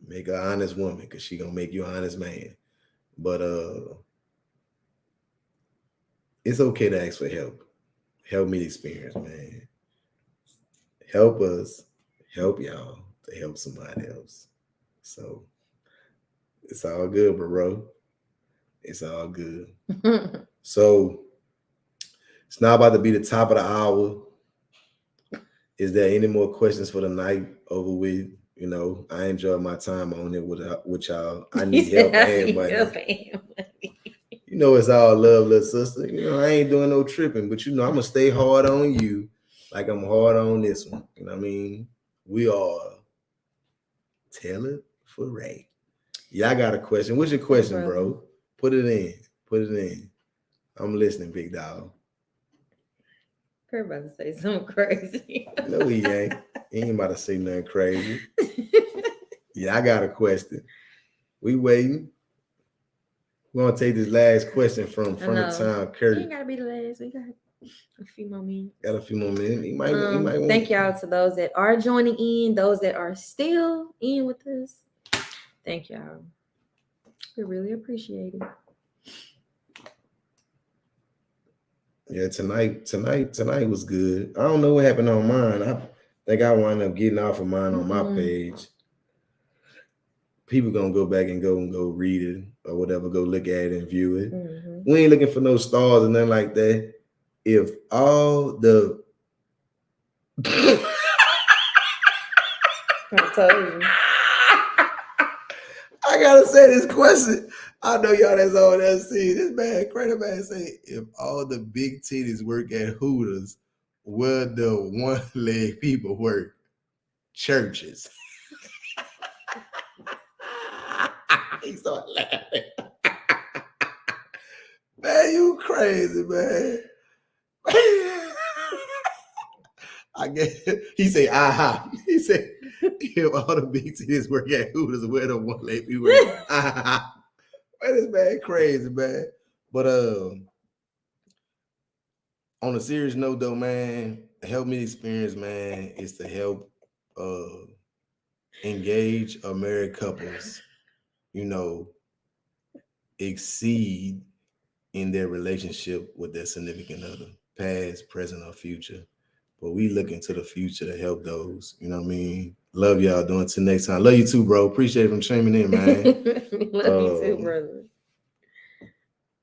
Make her an honest woman because she gonna make you an honest man. But it's okay to ask for help. Help me to experience, man. Help us, help y'all to help somebody else. So it's all good, bro. It's all good. So it's now about to be the top of the hour. Is there any more questions for the night over with? You know, I enjoyed my time on here with y'all. I need help and money. You know, it's all love, little sister. You know, I ain't doing no tripping, but you know, I'm gonna stay hard on you, like I'm hard on this one. You know what I mean? We are Taylor for Ray. Yeah, I got a question. What's your question, bro? Put it in. Put it in. I'm listening, big dog. Kurt about to say something crazy. No, he ain't. He ain't about to say nothing crazy. Yeah, I got a question. We waiting. We're gonna take this last question from front of town, Kurt. You ain't gotta be the last. We got a few more minutes. Got a few more minutes. He might want. Thank y'all to those that are joining in, those that are still in with us. Thank y'all. We really appreciate it. Yeah, tonight was good. I don't know what happened on mine. I think I wound up getting off of mine on my page. People gonna go back and go read it or whatever, go look at it and view it. Mm-hmm. We ain't looking for no stars or nothing like that. If all the I told you. I gotta say this question. I know y'all that's on that see this man, crazy man say, if all the big titties work at Hooters, where the one leg people work? Churches. He started laughing. Man, you crazy, man. I guess he said, aha. He said, if all the big titties work at Hooters, where the one leg people work? Aha. Man, this man crazy, man. But on a serious note, though, man, help me experience, man, is to help engage or married couples, you know, exceed in their relationship with their significant other, past, present, or future. But we look into the future to help those. You know what I mean? Love y'all. Doing till next time. Love you too, bro. Appreciate it from streaming in, man. Love you too, brother.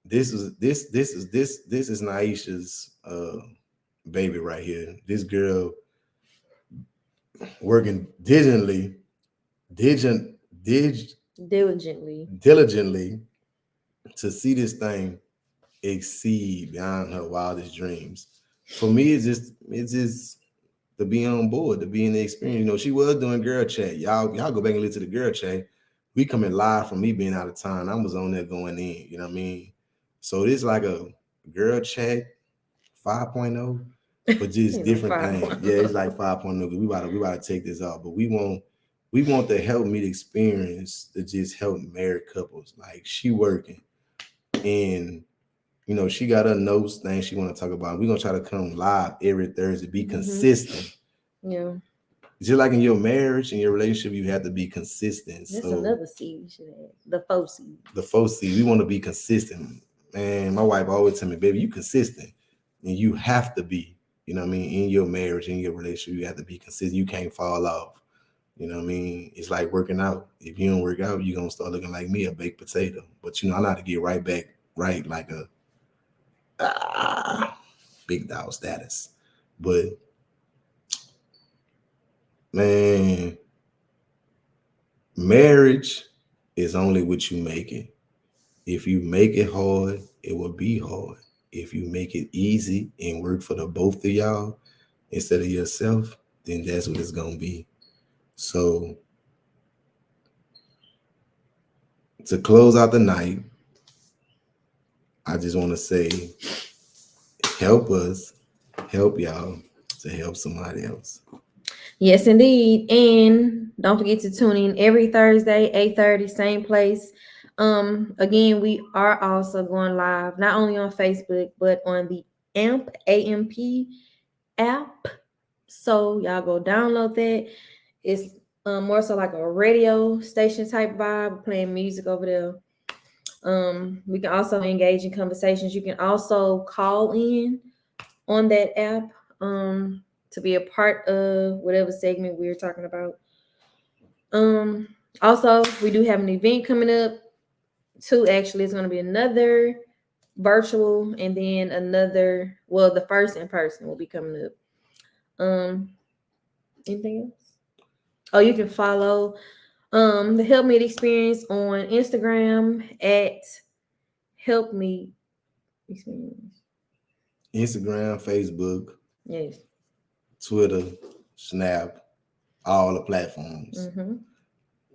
This is Naisha's baby right here. This girl working diligently to see this thing exceed beyond her wildest dreams. For me, it's just to be on board, to be in the experience. You know, she was doing girl chat. Y'all go back and listen to the girl chat. We coming live from me being out of town. I was on there going in, you know what I mean? So it's like a girl chat 5.0, but just He's like different things. 5.0. Yeah, it's like 5.0 because we about to take this off. But we want the help meet experience to just help married couples. Like she working and she got her notes things she want to talk about. We're gonna try to come live every Thursday, be consistent. Yeah. Just like in your marriage and your relationship, you have to be consistent. That's So another seed you should have. The faux seed. the first we want to be consistent. Man, my wife always tell me, baby, you consistent. And you have to be, you know what I mean, in your marriage, in your relationship, you have to be consistent. You can't fall off. You know what I mean? It's like working out. If you don't work out, you're gonna start looking like me, a baked potato. But I know how to get right back, right, like a big dog status. But man, marriage is only what you make it. If you make it hard, it will be hard. If you make it easy and work for the both of y'all instead of yourself, then that's what it's gonna be. So to close out the night, I just want to say, help us, help y'all to help somebody else. Yes, indeed. And don't forget to tune in every Thursday, 8:30, same place. Again, we are also going live not only on Facebook, but on the AMP app. So y'all go download that. It's more so like a radio station type vibe, playing music over there. We can also engage in conversations. You can also call in on that app to be a part of whatever segment we're talking about. Um, Also, we do have an event coming up. Two actually, it's going to be another virtual and then another. Well, the first in person will be coming up. Anything else? Oh, you can follow the Help Meet Experience on Instagram at Help Meet Experience. Instagram, Facebook, Yes. Twitter, Snap, all the platforms. Mm-hmm.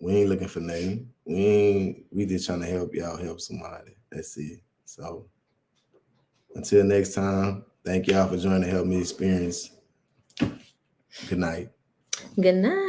We ain't looking for nothing. We just trying to help y'all help somebody. That's it. So until next time, thank y'all for joining the Help Me Experience. Good night. Good night.